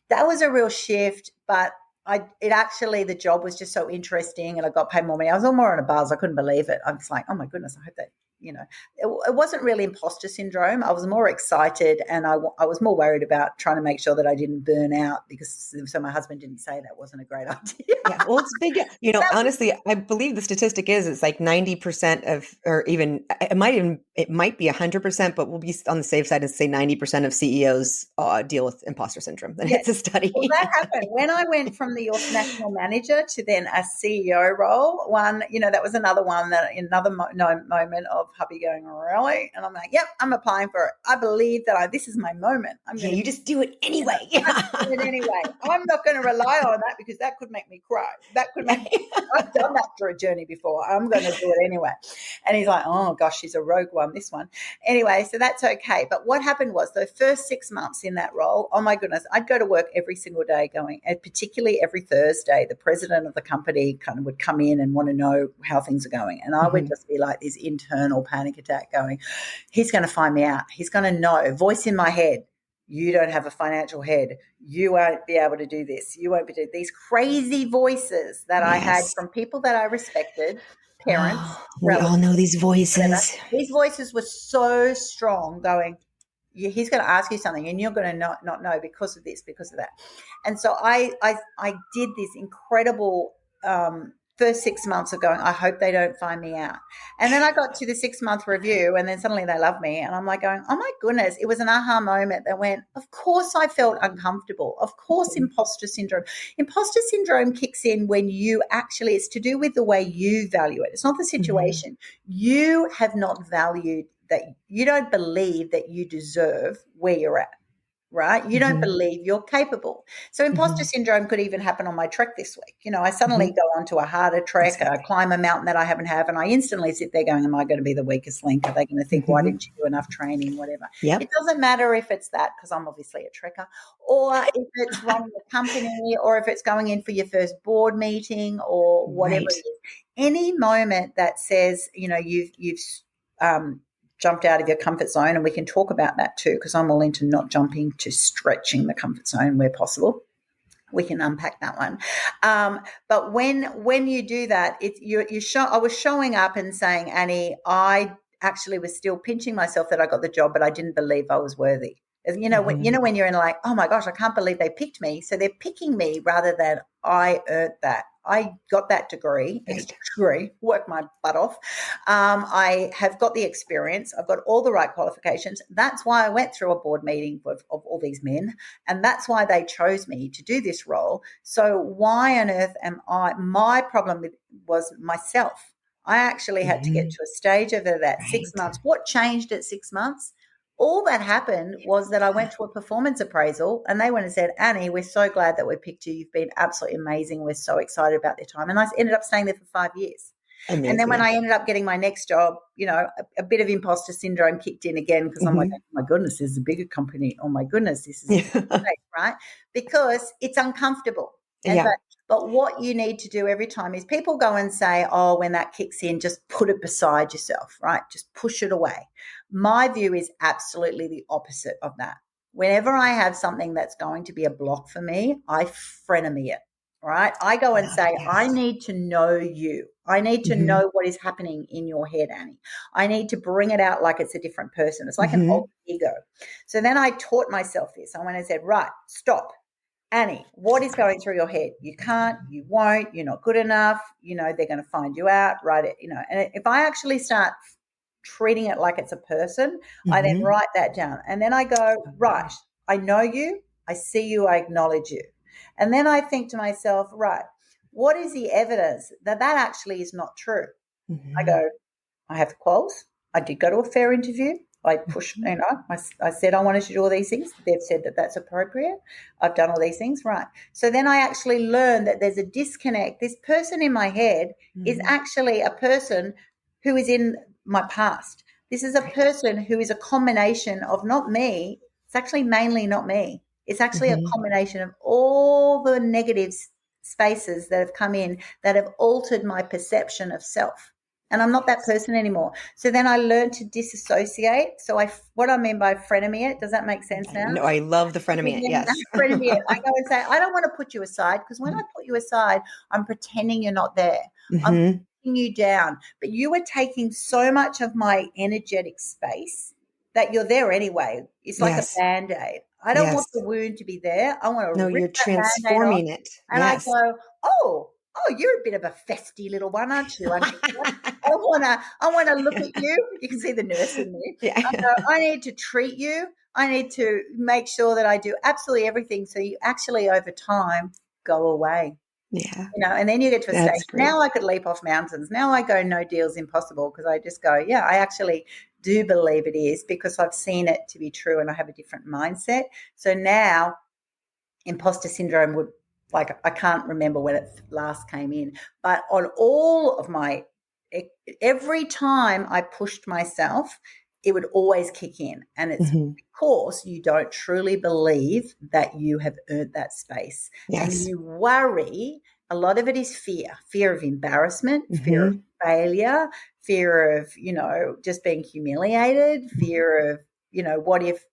that was a real shift. But the job was just so interesting and I got paid more money. I was all more on a buzz. I couldn't believe it. I was like, oh my goodness, I hope that, it wasn't really imposter syndrome. I was more excited and I was more worried about trying to make sure that I didn't burn out, because so my husband didn't say that wasn't a great idea. Yeah, well, it's big. You know, That was, honestly, I believe the statistic is it's like 90% of, or even it might be 100%, but we'll be on the safe side and say 90% of CEOs deal with imposter syndrome. And yeah. it's a Well, study. that happened when I went from the national manager to then a CEO role. That was another one, that another moment of hubby going, really? And I'm like, yep, I'm applying for it. I believe that this is my moment. I'm Yeah, going to you just do it anyway. I'm doing it anyway. I'm not going to rely on that, because that could make me cry. That could make me, I've done that through a journey before. I'm going to do it anyway. And he's like, oh gosh, she's a rogue one, this one. Anyway, so that's okay. But what happened was the first 6 months in that role, oh my goodness, I'd go to work every single day and particularly every Thursday, the president of the company kind of would come in and want to know how things are going. And I would just be like this internal panic attack going, he's going to find me out. He's going to know, voice in my head, you don't have a financial head. You won't be able to do this. You won't be doing these crazy voices that I had Yes. from people that I respected, parents, Oh, we all relatives, know these whatever. voices. These voices were so strong going, he's going to ask you something and you're going to not know because of this, because of that. And so I did this incredible first 6 months of going, I hope they don't find me out. And then I got to the 6 month review and then suddenly they love me. And I'm like going, oh my goodness, it was an aha moment that went, of course I felt uncomfortable. Of course, imposter syndrome. Imposter syndrome kicks in when it's to do with the way you value it. It's not the situation. Mm-hmm. You have not valued that, you don't believe that you deserve where you're at. Right? You don't believe you're capable. So imposter syndrome could even happen on my trek this week. I suddenly go onto a harder trek, I climb a mountain that I haven't had, and I instantly sit there going, am I going to be the weakest link? Are they going to think, why didn't you do enough training, whatever? Yep. It doesn't matter if it's that, because I'm obviously a trekker, or if it's running a company, or if it's going in for your first board meeting, or whatever it is. Any moment that says, you've jumped out of your comfort zone, and we can talk about that too, because I'm all into not jumping, to stretching the comfort zone where possible. We can unpack that one. But when you do that, I was showing up and saying, Annie, I actually was still pinching myself that I got the job, but I didn't believe I was worthy. When you're in like, oh my gosh, I can't believe they picked me. So they're picking me rather than I earned that. I got that degree, extra degree, worked my butt off. I have got the experience. I've got all the right qualifications. That's why I went through a board meeting of all these men, and that's why they chose me to do this role. So why on earth am I? My problem was myself. I actually had to get to a stage over that 6 months. What changed at 6 months? All that happened was that I went to a performance appraisal, and they went and said, Annie, we're so glad that we picked you. You've been absolutely amazing. We're so excited about the time. And I ended up staying there for 5 years. Amazing. And then when I ended up getting my next job, a bit of imposter syndrome kicked in again, because I'm like, oh my goodness, this is a bigger company. Oh my goodness, this is great, right? Because it's uncomfortable. But what you need to do every time is people go and say, oh, when that kicks in, just put it beside yourself, right? Just push it away. My view is absolutely the opposite of that. Whenever I have something that's going to be a block for me, I frenemy it, right? I go and say, I need to know you. I need to know what is happening in your head, Annie. I need to bring it out like it's a different person. It's like an alter ego. So then I taught myself this. I went and said, right, stop. Annie, what is going through your head? You can't, you won't, you're not good enough, they're going to find you out, write it, and if I actually start treating it like it's a person, I then write that down. And then I go, right, I know you, I see you, I acknowledge you. And then I think to myself, right, what is the evidence that actually is not true? I go, I have the quals. I did go to a fair interview. I pushed, I said I wanted to do all these things. They've said that that's appropriate. I've done all these things, right. So then I actually learned that there's a disconnect. This person in my head is actually a person who is in my past. This is a person who is a combination of not me. It's actually mainly not me. It's actually a combination of all the negative spaces that have come in that have altered my perception of self. And I'm not that person anymore. So then I learned to disassociate. So what I mean by frenemy it, does that make sense now? No, I love the frenemy it, yes. Frenemy it. I go and say, I don't want to put you aside, because when I put you aside, I'm pretending you're not there. I'm putting you down. But you are taking so much of my energetic space that you're there anyway. It's like a Band-Aid. I don't want the wound to be there. I want to you're transforming it. And I go, oh, you're a bit of a festy little one, aren't you? I want to look at you. You can see the nurse in me. I need to treat you. I need to make sure that I do absolutely everything so you actually over time go away. Yeah. And then you get to a stage. Great. Now I could leap off mountains. Now I go, no deal's impossible, because I just go, I actually do believe it is, because I've seen it to be true and I have a different mindset. So now imposter syndrome would, I can't remember when it last came in, but on all of every time I pushed myself, it would always kick in. And it's because you don't truly believe that you have earned that space. Yes. And you worry. A lot of it is fear of embarrassment, fear of failure, fear of, just being humiliated, fear of, what if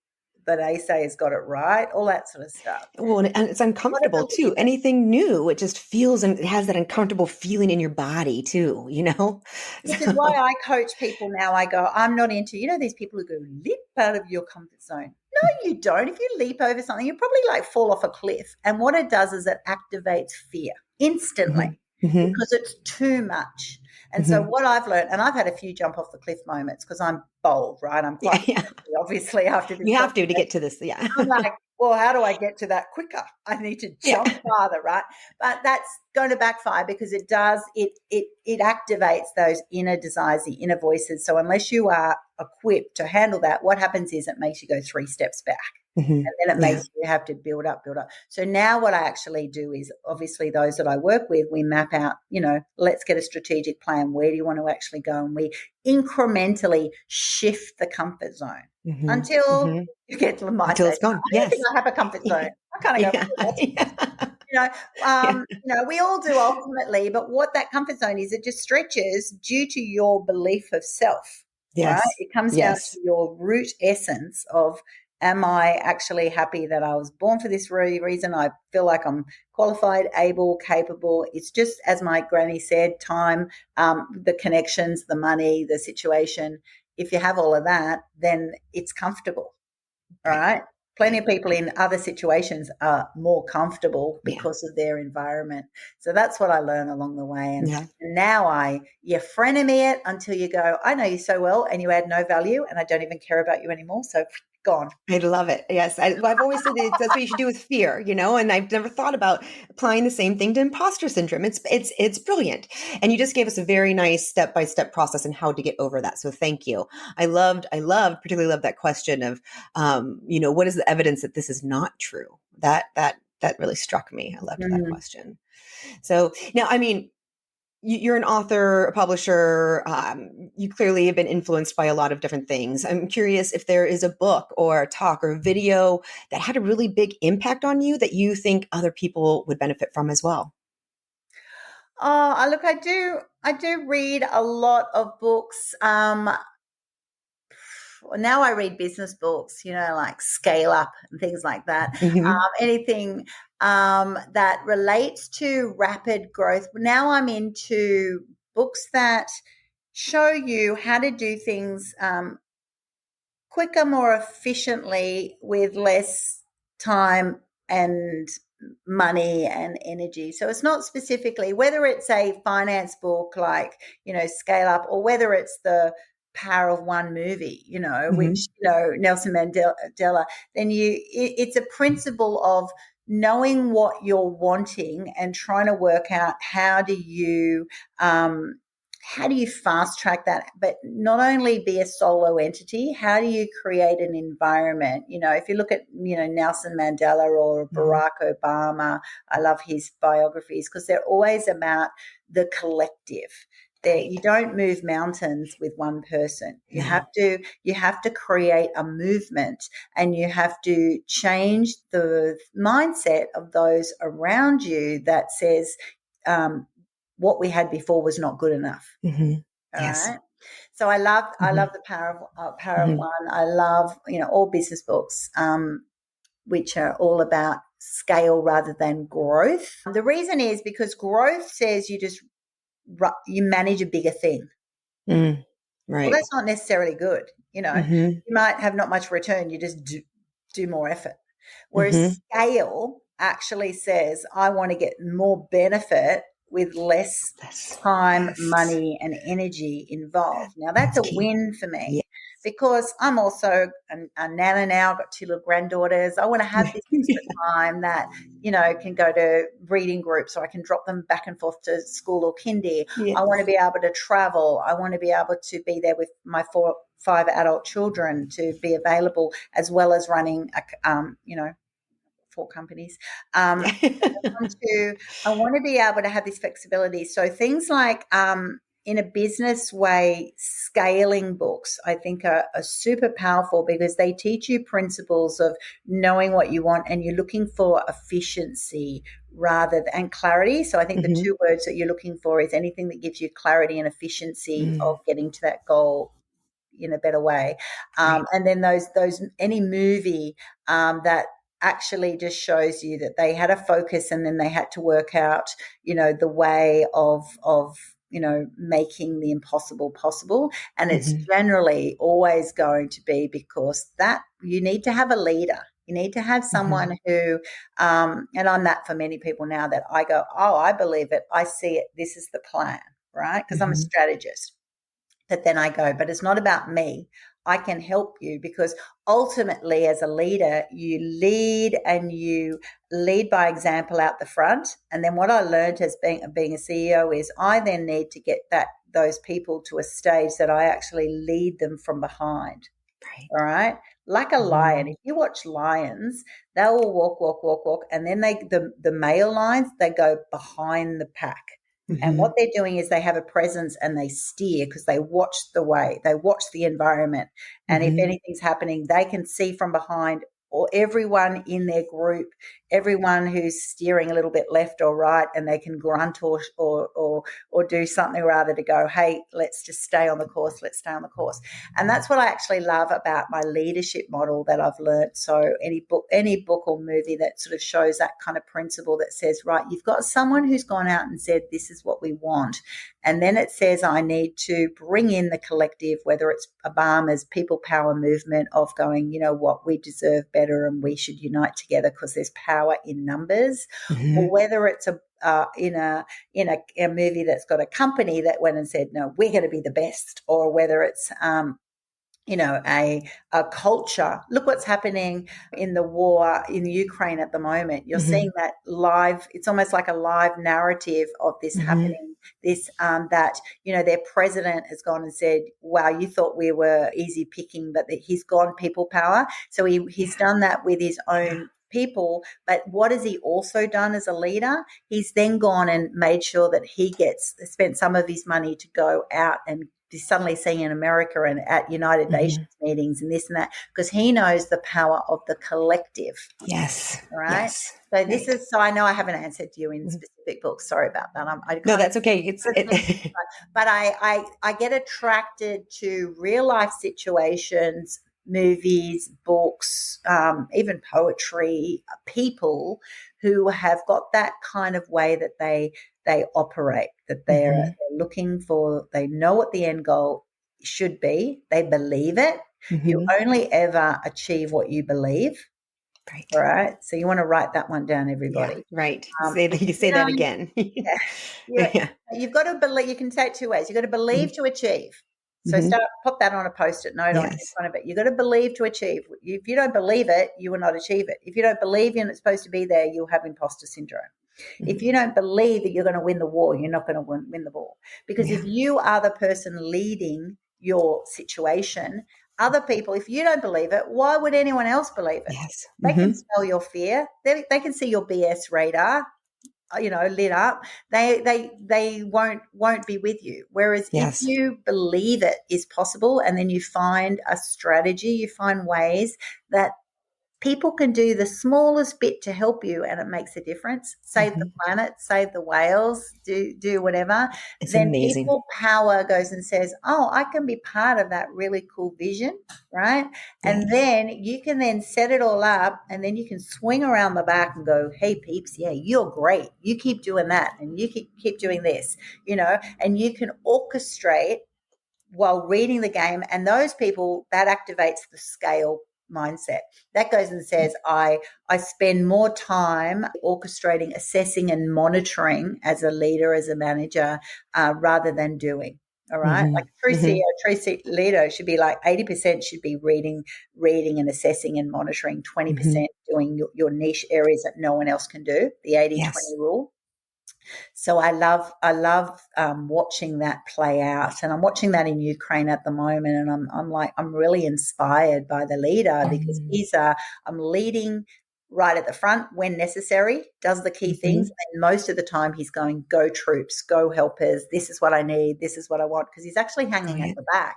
the naysayers got it right, all that sort of stuff. Well, and it's uncomfortable too. Anything new, it just feels, and it has that uncomfortable feeling in your body too, Which is why I coach people now. I go, I'm not into, these people who go, leap out of your comfort zone. No, you don't. If you leap over something, you probably fall off a cliff. And what it does is it activates fear instantly because it's too much. And so what I've learned, and I've had a few jump off the cliff moments, because I'm bold, right? I'm quite obviously after this. You have to get to this, I'm like, well, how do I get to that quicker? I need to jump farther, right? But that's going to backfire, because it does, it activates those inner desires, the inner voices. So unless you are equipped to handle that, what happens is it makes you go 3 steps back. And then it makes you have to build up. So now what I actually do is, obviously those that I work with, we map out, let's get a strategic plan. Where do you want to actually go? And we incrementally shift the comfort zone until you get to my until it's gone. I think I have a comfort zone. I kind of go, we all do ultimately, but what that comfort zone is, it just stretches due to your belief of self. Yes. Right? It comes down to your root essence of, am I actually happy that I was born for this reason? I feel like I'm qualified, able, capable. It's just, as my granny said, time, the connections, the money, the situation. If you have all of that, then it's comfortable, right? Plenty of people in other situations are more comfortable because of their environment. So that's what I learned along the way. And now you frenemy it until you go, I know you so well and you add no value and I don't even care about you anymore. So gone. I love it. Yes. I've always said that's what you should do with fear, and I've never thought about applying the same thing to imposter syndrome. It's brilliant. And you just gave us a very nice step-by-step process on how to get over that. So thank you. Particularly loved that question of, what is the evidence that this is not true? That really struck me. I loved that question. So now, you're an author, a publisher. You clearly have been influenced by a lot of different things. I'm curious if there is a book or a talk or a video that had a really big impact on you that you think other people would benefit from as well. Oh, look, I do read a lot of books. Now I read business books, like Scale Up and things like that. Anything that relates to rapid growth. Now I'm into books that show you how to do things quicker, more efficiently with less time and money and energy. So it's not specifically whether it's a finance book like, Scale Up, or whether it's the Power of One movie, which, Nelson Mandela, then it's a principle of knowing what you're wanting and trying to work out how do you fast track that, but not only be a solo entity, how do you create an environment? If you look at, Nelson Mandela or Barack Obama, I love his biographies because they're always about the collective. You don't move mountains with one person. You have to create a movement, and you have to change the mindset of those around you that says what we had before was not good enough. All right. So I love the Power of One. I love all business books, which are all about scale rather than growth. The reason is because growth says you manage a bigger thing. Right. Well, that's not necessarily good. You might have not much return. You just do more effort. Whereas scale actually says, I want to get more benefit with less time, money, and energy involved. Now, that's a win for me because I'm also a nana now. I've got 2 little granddaughters. I want to have this extra time that, can go to reading groups, or I can drop them back and forth to school or kindy. I want to be able to travel. I want to be able to be there with my 5 adult children, to be available, as well as running, 4 companies. I want to be able to have this flexibility. So things like in a business way, scaling books, I think are super powerful because they teach you principles of knowing what you want, and you're looking for efficiency and clarity. So I think the 2 words that you're looking for is anything that gives you clarity and efficiency of getting to that goal in a better way. And then those any movie that actually just shows you that they had a focus, and then they had to work out, the way of making the impossible possible. And it's generally always going to be because that you need to have a leader. You need to have someone who, and I'm that for many people now, that I go, oh, I believe it. I see it. This is the plan, right? Because I'm a strategist. But then I go, but it's not about me. I can help you, because ultimately as a leader, you lead, and you lead by example out the front. And then what I learned as being a CEO is I then need to get those people to a stage that I actually lead them from behind. Right. All right. Like a lion. If you watch lions, they will walk. And then the male lions, they go behind the pack. And what they're doing is they have a presence, and they steer because they watch the way, they watch the environment. And if anything's happening, they can see from behind, or everyone in their group, everyone who's steering a little bit left or right, and they can grunt or do something rather to go, hey, let's just stay on the course. Let's stay on the course. And that's what I actually love about my leadership model that I've learned. So any book or movie that sort of shows that kind of principle that says, right, you've got someone who's gone out and said, this is what we want. And then it says, I need to bring in the collective, whether it's Obama's people power movement of going, you know what, we deserve better. better and we should unite together because there's power in numbers, Mm-hmm. or whether it's in a movie that's got a company that went and said, no, we're going to be the best, or whether it's a culture. Look what's happening in the war in Ukraine at the moment. You're Mm-hmm. seeing that live. It's almost like a live narrative of this Mm-hmm. happening. This that their president has gone and said, "Wow, you thought we were easy picking, but he's gone people power." So he's done that with his own people. But what has he also done as a leader? He's then gone and made sure that he spent some of his money to go out and suddenly seeing in America and at United Nations meetings and this and that, because he knows the power of the collective. Yes. Right. Yes. So this is, so I know I haven't answered you in specific books. Sorry about that. No, that's okay. But I get attracted to real life situations, movies, books, even poetry, people who have got that kind of way that they operate, that they're looking for, they know what the end goal should be, they believe it. You only ever achieve what you believe. Right. All right. So you want to write that one down, everybody. Yeah, right. Say that again. Yeah. You've got to believe. You can say it two ways. You've got to believe to achieve. So put that on a Post-it note on in front of it. You've got to believe to achieve. If you don't believe it, you will not achieve it. If you don't believe in it's supposed to be there, you'll have imposter syndrome. If you don't believe that you're going to win the war, you're not going to win the war. Because if you are the person leading your situation, other people, if you don't believe it, why would anyone else believe it? Yes. They can smell your fear. They can see your BS radar, lit up. They won't be with you. Whereas if you believe it is possible, and then you find a strategy, you find ways that people can do the smallest bit to help you, and it makes a difference. Save the planet, save the whales, do whatever. It's then amazing. People power goes and says, "Oh, I can be part of that really cool vision," right? And then you can then set it all up, and then you can swing around the back and go, "Hey, peeps, yeah, you're great. You keep doing that, and you keep doing this," and you can orchestrate while reading the game. And those people, that activates the scale mindset. That goes and says, I spend more time orchestrating, assessing and monitoring as a leader, as a manager, rather than doing. All right. Like a true CEO, true leader should be like 80% should be reading and assessing and monitoring, 20% doing your niche areas that no one else can do, the 80-20 rule. So I love watching that play out, and I'm watching that in Ukraine at the moment, and I'm really inspired by the leader, because I'm leading right at the front when necessary, does the key things, and most of the time he's going, go troops, go helpers, this is what I need, this is what I want, because he's actually hanging at the back.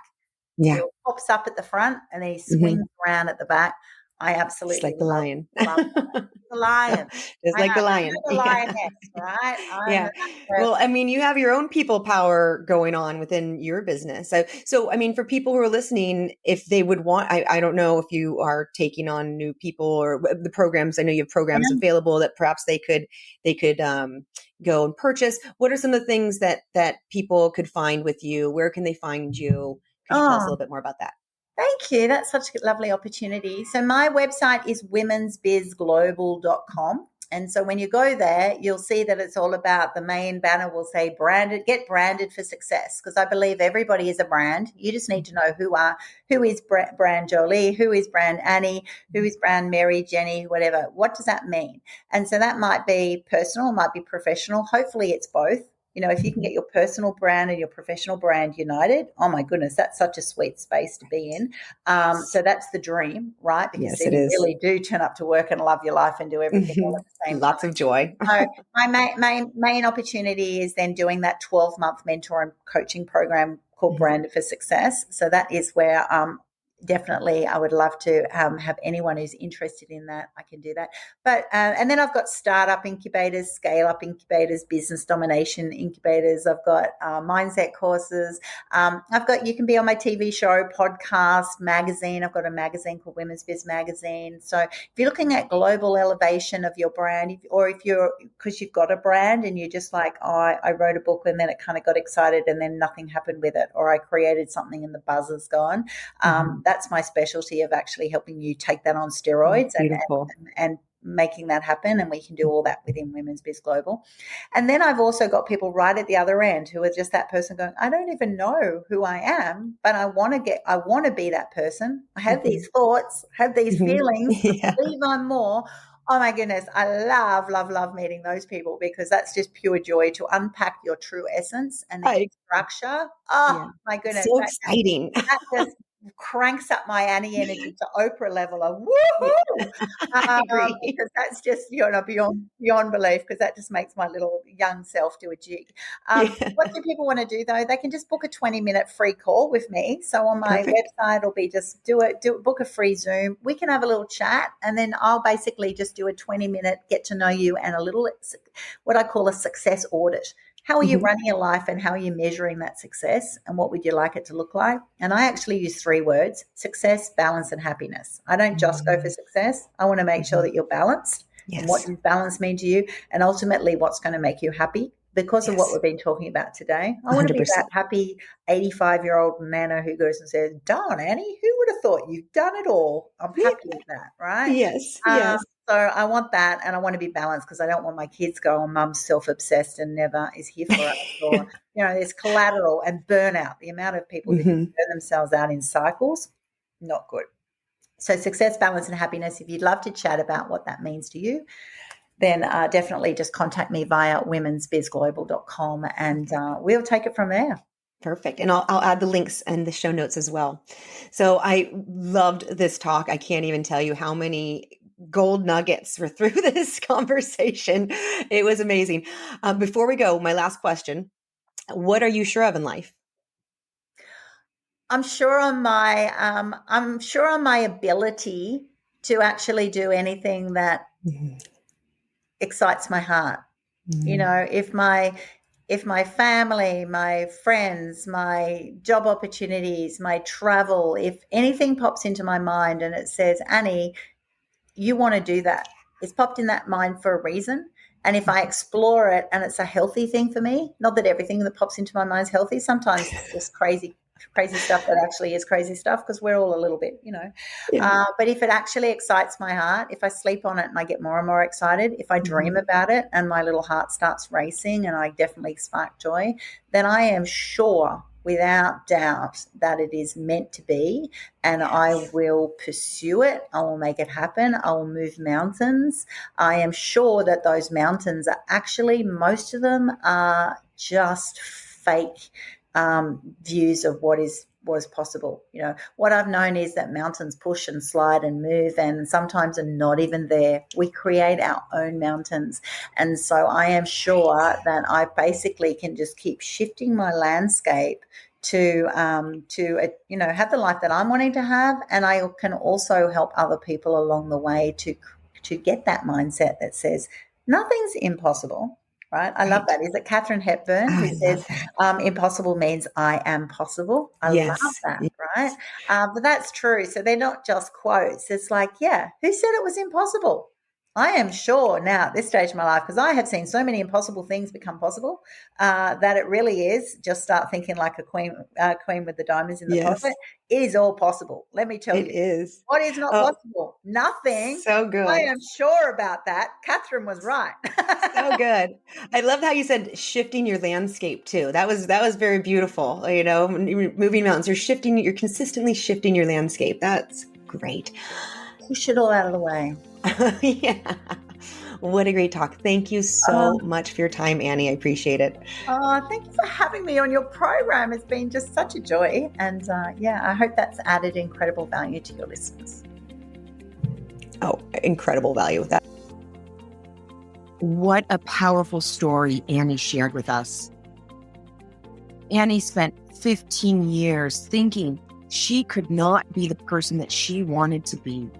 Yeah, so he pops up at the front and then he swings around at the back. I absolutely just like the lion. love that. The lion. Just like the lion. The lioness, right? Well, I mean, you have your own people power going on within your business. So I mean, for people who are listening, if they would want, I don't know if you are taking on new people or the programs. I know you have programs available that perhaps they could go and purchase. What are some of the things that people could find with you? Where can they find you? Could you tell us a little bit more about that? Thank you. That's such a lovely opportunity. So my website is womensbizglobal.com. And so when you go there, you'll see that it's all about, the main banner will say get branded for success. Because I believe everybody is a brand. You just need to know who is brand Jolie, who is brand Annie, who is brand Mary, Jenny, whatever. What does that mean? And so that might be personal, might be professional. Hopefully it's both. If you can get your personal brand and your professional brand united, oh my goodness, that's such a sweet space to be in. So that's the dream, right? Because you really do turn up to work and love your life and do everything all at the same time. Lots of joy. So my main opportunity is then doing that 12-month mentor and coaching program called Branded for Success. So that is where definitely I would love to have anyone who's interested in that. I can do that. But and then I've got startup incubators, scale up incubators, business domination incubators. I've got mindset courses. You can be on my TV show, podcast, magazine. I've got a magazine called Women's Biz Magazine. So if you're looking at global elevation of your brand, because you've got a brand and you're just like, I wrote a book and then it kind of got excited and then nothing happened with it, or I created something and the buzz is gone. that's my specialty of actually helping you take that on steroids Beautiful. and making that happen. And we can do all that within Women's Biz Global. And then I've also got people right at the other end who are just that person going, I don't even know who I am, but I want to be that person. I have these thoughts, have these feelings, I believe I'm more. Oh my goodness. I love meeting those people, because that's just pure joy to unpack your true essence and the structure. Oh my goodness. So exciting. That just cranks up my Annie energy to Oprah level of woohoo. I agree. Because that's just beyond belief, because that just makes my little young self do a jig. What do people want to do though? They can just book a 20-minute free call with me. So on my website, it'll be just book a free Zoom. We can have a little chat, and then I'll basically just do a 20-minute get to know you and a little what I call a success audit. How are you running your life, and how are you measuring that success, and what would you like it to look like? And I actually use 3 words: success, balance, and happiness. I don't just go for success. I want to make sure that you're balanced. Yes. And what does balance mean to you? And ultimately, what's going to make you happy because of what we've been talking about today. I want to be that happy 85-year-old nana who goes and says, darn, Annie, who would have thought you've done it all? I'm happy with that, right? Yes. So I want that, and I want to be balanced, because I don't want my kids going, mum's self-obsessed and never is here for us. Or, there's collateral and burnout. The amount of people that burn themselves out in cycles, not good. So success, balance, and happiness. If you'd love to chat about what that means to you, then definitely just contact me via womensbizglobal.com, and we'll take it from there. Perfect. And I'll add the links and the show notes as well. So I loved this talk. I can't even tell you how many gold nuggets were through this conversation. It was amazing. Before we go, my last question: what are you sure of in life? I'm sure on my ability to actually do anything that excites my heart. If my family, my friends, my job opportunities, my travel, if anything pops into my mind and it says, Annie, you want to do that, it's popped in that mind for a reason. And if I explore it and it's a healthy thing for me, not that everything that pops into my mind is healthy. Sometimes it's just crazy stuff that actually is crazy stuff, because we're all a little bit, but if it actually excites my heart, if I sleep on it and I get more and more excited, if I dream about it and my little heart starts racing and I definitely spark joy, then I am sure without doubt that it is meant to be, and I will pursue it. I will make it happen. I will move mountains. I am sure that those mountains are actually, most of them are just fake views of what was possible. What I've known is that mountains push and slide and move, and sometimes are not even there. We create our own mountains. And so I am sure that I basically can just keep shifting my landscape to have the life that I'm wanting to have. And I can also help other people along the way to get that mindset that says nothing's impossible. Right. I love that. Is it Katharine Hepburn who says impossible means I am possible? I love that. Right. But that's true. So they're not just quotes. It's like, who said it was impossible? I am sure now at this stage of my life, because I have seen so many impossible things become possible, that it really is just start thinking like a queen with the diamonds in the pocket. It is all possible. Let me tell you. It is. What is not possible? Nothing. So good. I am sure about that. Catherine was right. So good. I love how you said shifting your landscape too. That was very beautiful. Moving mountains, you're consistently shifting your landscape. That's great. Push it all out of the way. Yeah. What a great talk. Thank you so much for your time, Annie. I appreciate it. Thank you for having me on your program. It's been just such a joy. And I hope that's added incredible value to your listeners. Oh, incredible value with that. What a powerful story Annie shared with us. Annie spent 15 years thinking she could not be the person that she wanted to be.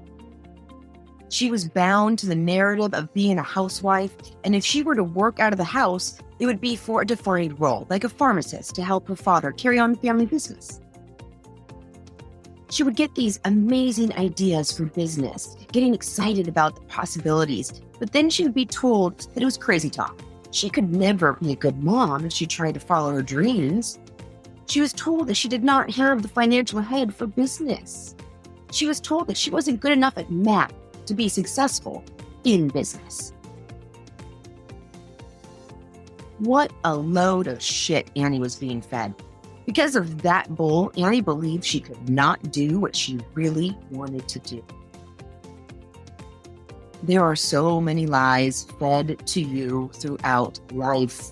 She was bound to the narrative of being a housewife, and if she were to work out of the house, it would be for a defined role, like a pharmacist, to help her father carry on the family business. She would get these amazing ideas for business, getting excited about the possibilities, but then she would be told that it was crazy talk. She could never be a good mom if she tried to follow her dreams. She was told that she did not have the financial head for business. She was told that she wasn't good enough at math to be successful in business. What a load of shit Annie was being fed. Because of that bull, Annie believed she could not do what she really wanted to do. There are so many lies fed to you throughout life.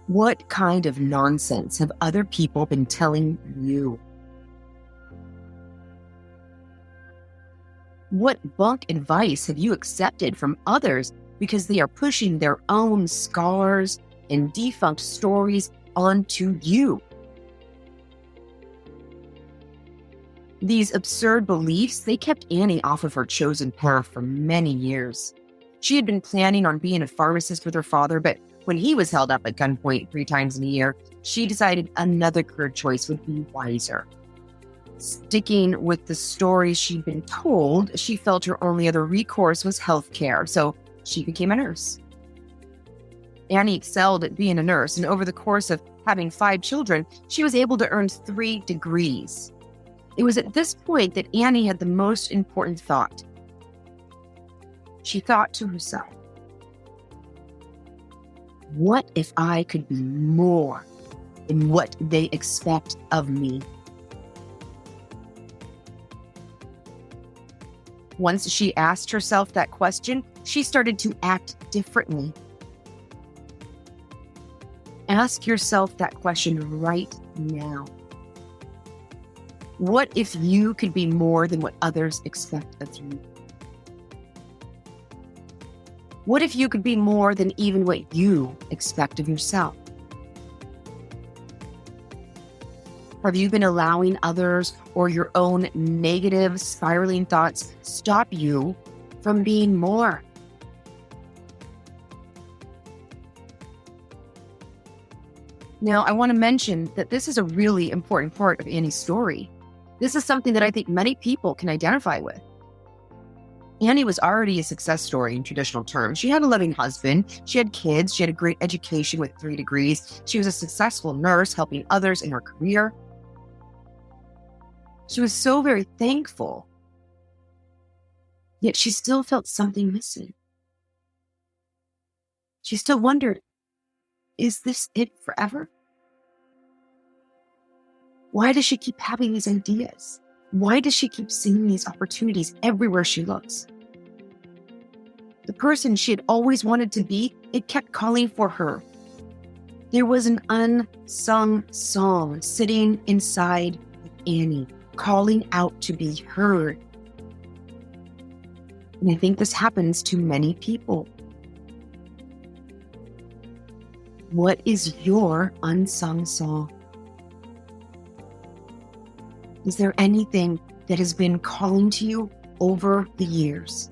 What kind of nonsense have other people been telling you? What bunk advice have you accepted from others because they are pushing their own scars and defunct stories onto you? These absurd beliefs, they kept Annie off of her chosen path for many years. She had been planning on being a pharmacist with her father, but when he was held up at gunpoint 3 times in a year, she decided another career choice would be wiser. Sticking with the stories she'd been told, she felt her only other recourse was healthcare, so she became a nurse. Annie excelled at being a nurse, and over the course of having 5 children, she was able to earn 3 degrees. It was at this point that Annie had the most important thought. She thought to herself, what if I could be more than what they expect of me? Once she asked herself that question, she started to act differently. Ask yourself that question right now. What if you could be more than what others expect of you? What if you could be more than even what you expect of yourself? Have you been allowing others or your own negative spiraling thoughts stop you from being more? Now, I want to mention that this is a really important part of Annie's story. This is something that I think many people can identify with. Annie was already a success story in traditional terms. She had a loving husband, she had kids, she had a great education with 3 degrees, she was a successful nurse helping others in her career. She was so very thankful, yet she still felt something missing. She still wondered, is this it forever? Why does she keep having these ideas? Why does she keep seeing these opportunities everywhere she looks? The person she had always wanted to be, it kept calling for her. There was an unsung song sitting inside of Annie, calling out to be heard. And I think this happens to many people. What is your unsung song? Is there anything that has been calling to you over the years?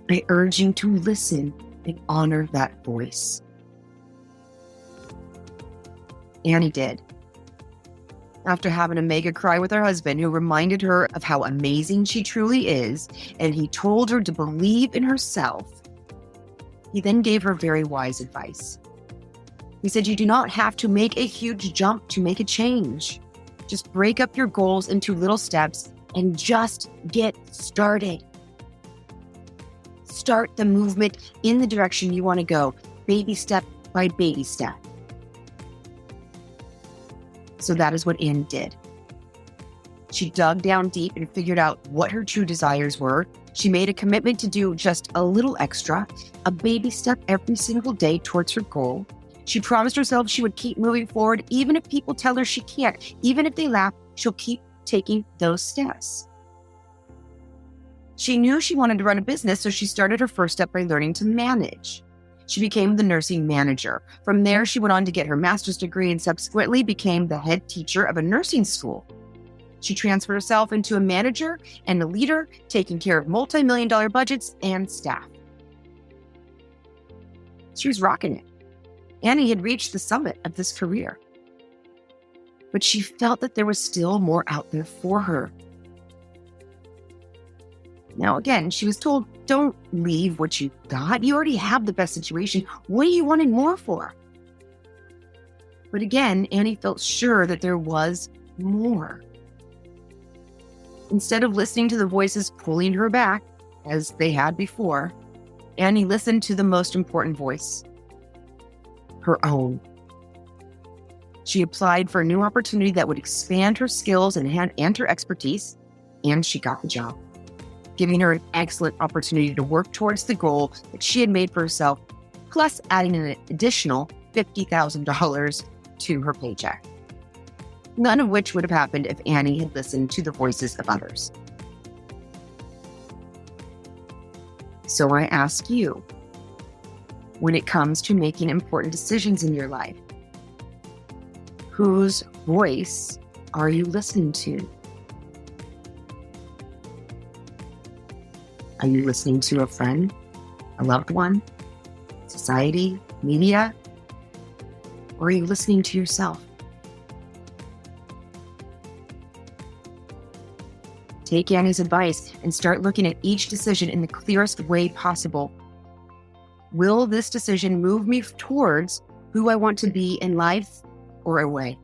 I urge you to listen and honor that voice. Annie did. After having a mega cry with her husband, who reminded her of how amazing she truly is, and he told her to believe in herself, he then gave her very wise advice. He said, you do not have to make a huge jump to make a change. Just break up your goals into little steps and just get started. Start the movement in the direction you want to go, baby step by baby step. So that is what Annie did. She dug down deep and figured out what her true desires were. She made a commitment to do just a little extra, a baby step every single day towards her goal. She promised herself she would keep moving forward, even if people tell her she can't. Even if they laugh, she'll keep taking those steps. She knew she wanted to run a business, so she started her first step by learning to manage. She became the nursing manager. From there, she went on to get her master's degree and subsequently became the head teacher of a nursing school. She transferred herself into a manager and a leader, taking care of multi-million-dollar budgets and staff. She was rocking it. Annie had reached the summit of this career, but she felt that there was still more out there for her. Now, again, she was told, don't leave what you got. You already have the best situation. What are you wanting more for? But again, Annie felt sure that there was more. Instead of listening to the voices pulling her back, as they had before, Annie listened to the most important voice, her own. She applied for a new opportunity that would expand her skills and her expertise, and she got the job, giving her an excellent opportunity to work towards the goal that she had made for herself, plus adding an additional $50,000 to her paycheck. None of which would have happened if Annie had listened to the voices of others. So I ask you, when it comes to making important decisions in your life, whose voice are you listening to? Are you listening to a friend, a loved one, society, media? Or are you listening to yourself? Take Annie's advice and start looking at each decision in the clearest way possible. Will this decision move me towards who I want to be in life or away?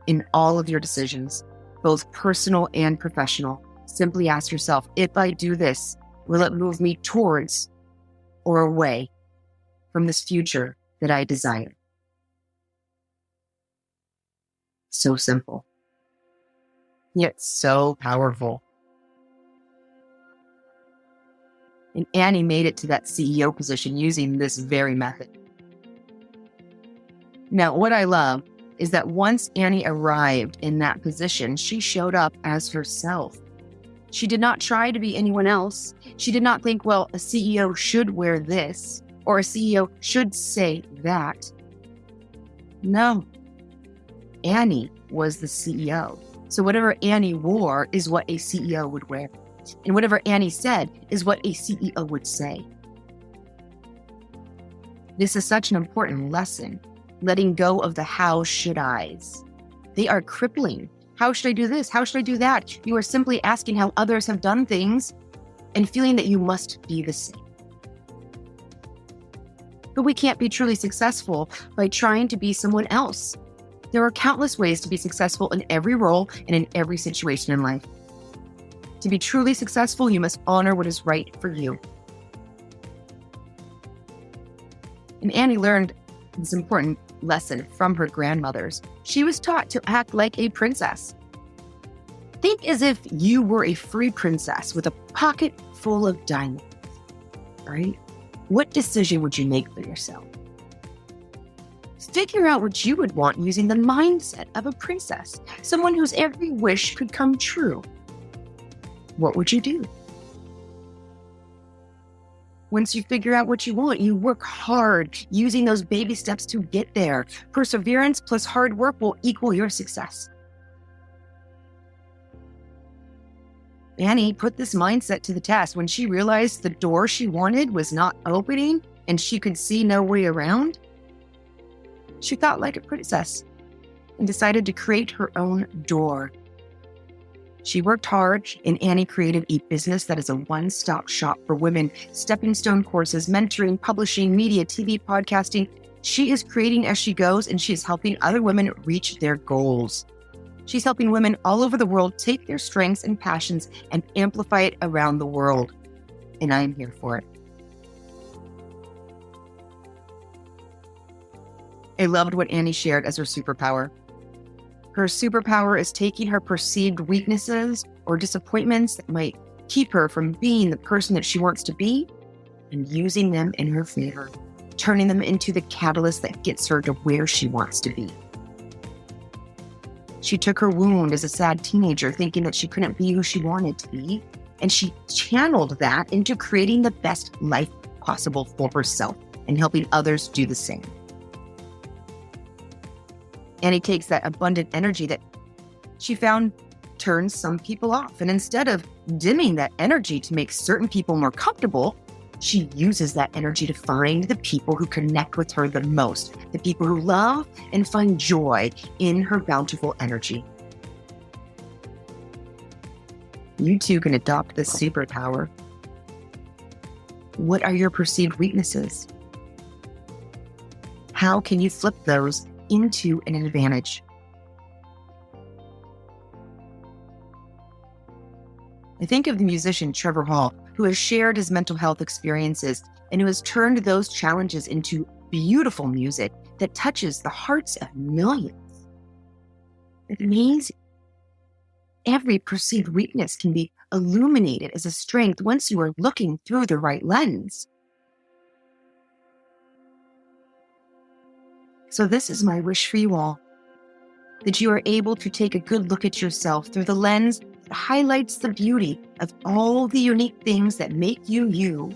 In all of your decisions, both personal and professional, simply ask yourself, if I do this, will it move me towards or away from this future that I desire? So simple, yet so powerful. And Annie made it to that CEO position using this very method. Now, what I love is that once Annie arrived in that position, she showed up as herself. She did not try to be anyone else. She did not think, well, a CEO should wear this, or a CEO should say that. No. Annie was the CEO. So whatever Annie wore is what a CEO would wear. And whatever Annie said is what a CEO would say. This is such an important lesson, letting go of the how should I's. They are crippling. How should I do this? How should I do that? You are simply asking how others have done things and feeling that you must be the same. But we can't be truly successful by trying to be someone else. There are countless ways to be successful in every role and in every situation in life. To be truly successful, you must honor what is right for you. And Annie learned this important lesson from her grandmothers. She was taught to act like a princess. Think as if you were a free princess with a pocket full of diamonds, right? What decision would you make for yourself? Figure out what you would want using the mindset of a princess, someone whose every wish could come true. What would you do? Once you figure out what you want, you work hard, using those baby steps to get there. Perseverance plus hard work will equal your success. Annie put this mindset to the test when she realized the door she wanted was not opening and she could see no way around. She thought like a princess and decided to create her own door. She worked hard, and Annie created a business that is a one-stop shop for women, stepping stone courses, mentoring, publishing, media, TV, podcasting. She is creating as she goes, and she is helping other women reach their goals. She's helping women all over the world take their strengths and passions and amplify it around the world. And I am here for it. I loved what Annie shared as her superpower. Her superpower is taking her perceived weaknesses or disappointments that might keep her from being the person that she wants to be and using them in her favor, turning them into the catalyst that gets her to where she wants to be. She took her wound as a sad teenager, thinking that she couldn't be who she wanted to be, and she channeled that into creating the best life possible for herself and helping others do the same. Annie takes that abundant energy that she found turns some people off. And instead of dimming that energy to make certain people more comfortable, she uses that energy to find the people who connect with her the most, the people who love and find joy in her bountiful energy. You too can adopt this superpower. What are your perceived weaknesses? How can you flip those into an advantage? I think of the musician Trevor Hall, who has shared his mental health experiences and who has turned those challenges into beautiful music that touches the hearts of millions. It's amazing. Every perceived weakness can be illuminated as a strength once you are looking through the right lens. So this is my wish for you all, that you are able to take a good look at yourself through the lens that highlights the beauty of all the unique things that make you you,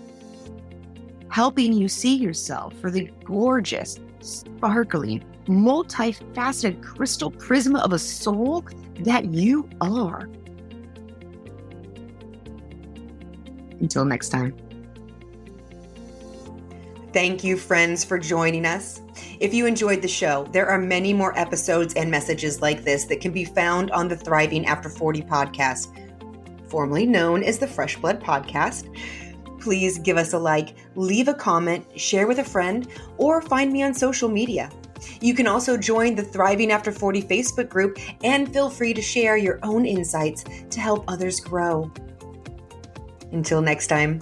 helping you see yourself for the gorgeous, sparkling, multifaceted crystal prism of a soul that you are. Until next time. Thank you, friends, for joining us. If you enjoyed the show, there are many more episodes and messages like this that can be found on the Thriving After 40 podcast, formerly known as the Fresh Blood Podcast. Please give us a like, leave a comment, share with a friend, or find me on social media. You can also join the Thriving After 40 Facebook group and feel free to share your own insights to help others grow. Until next time.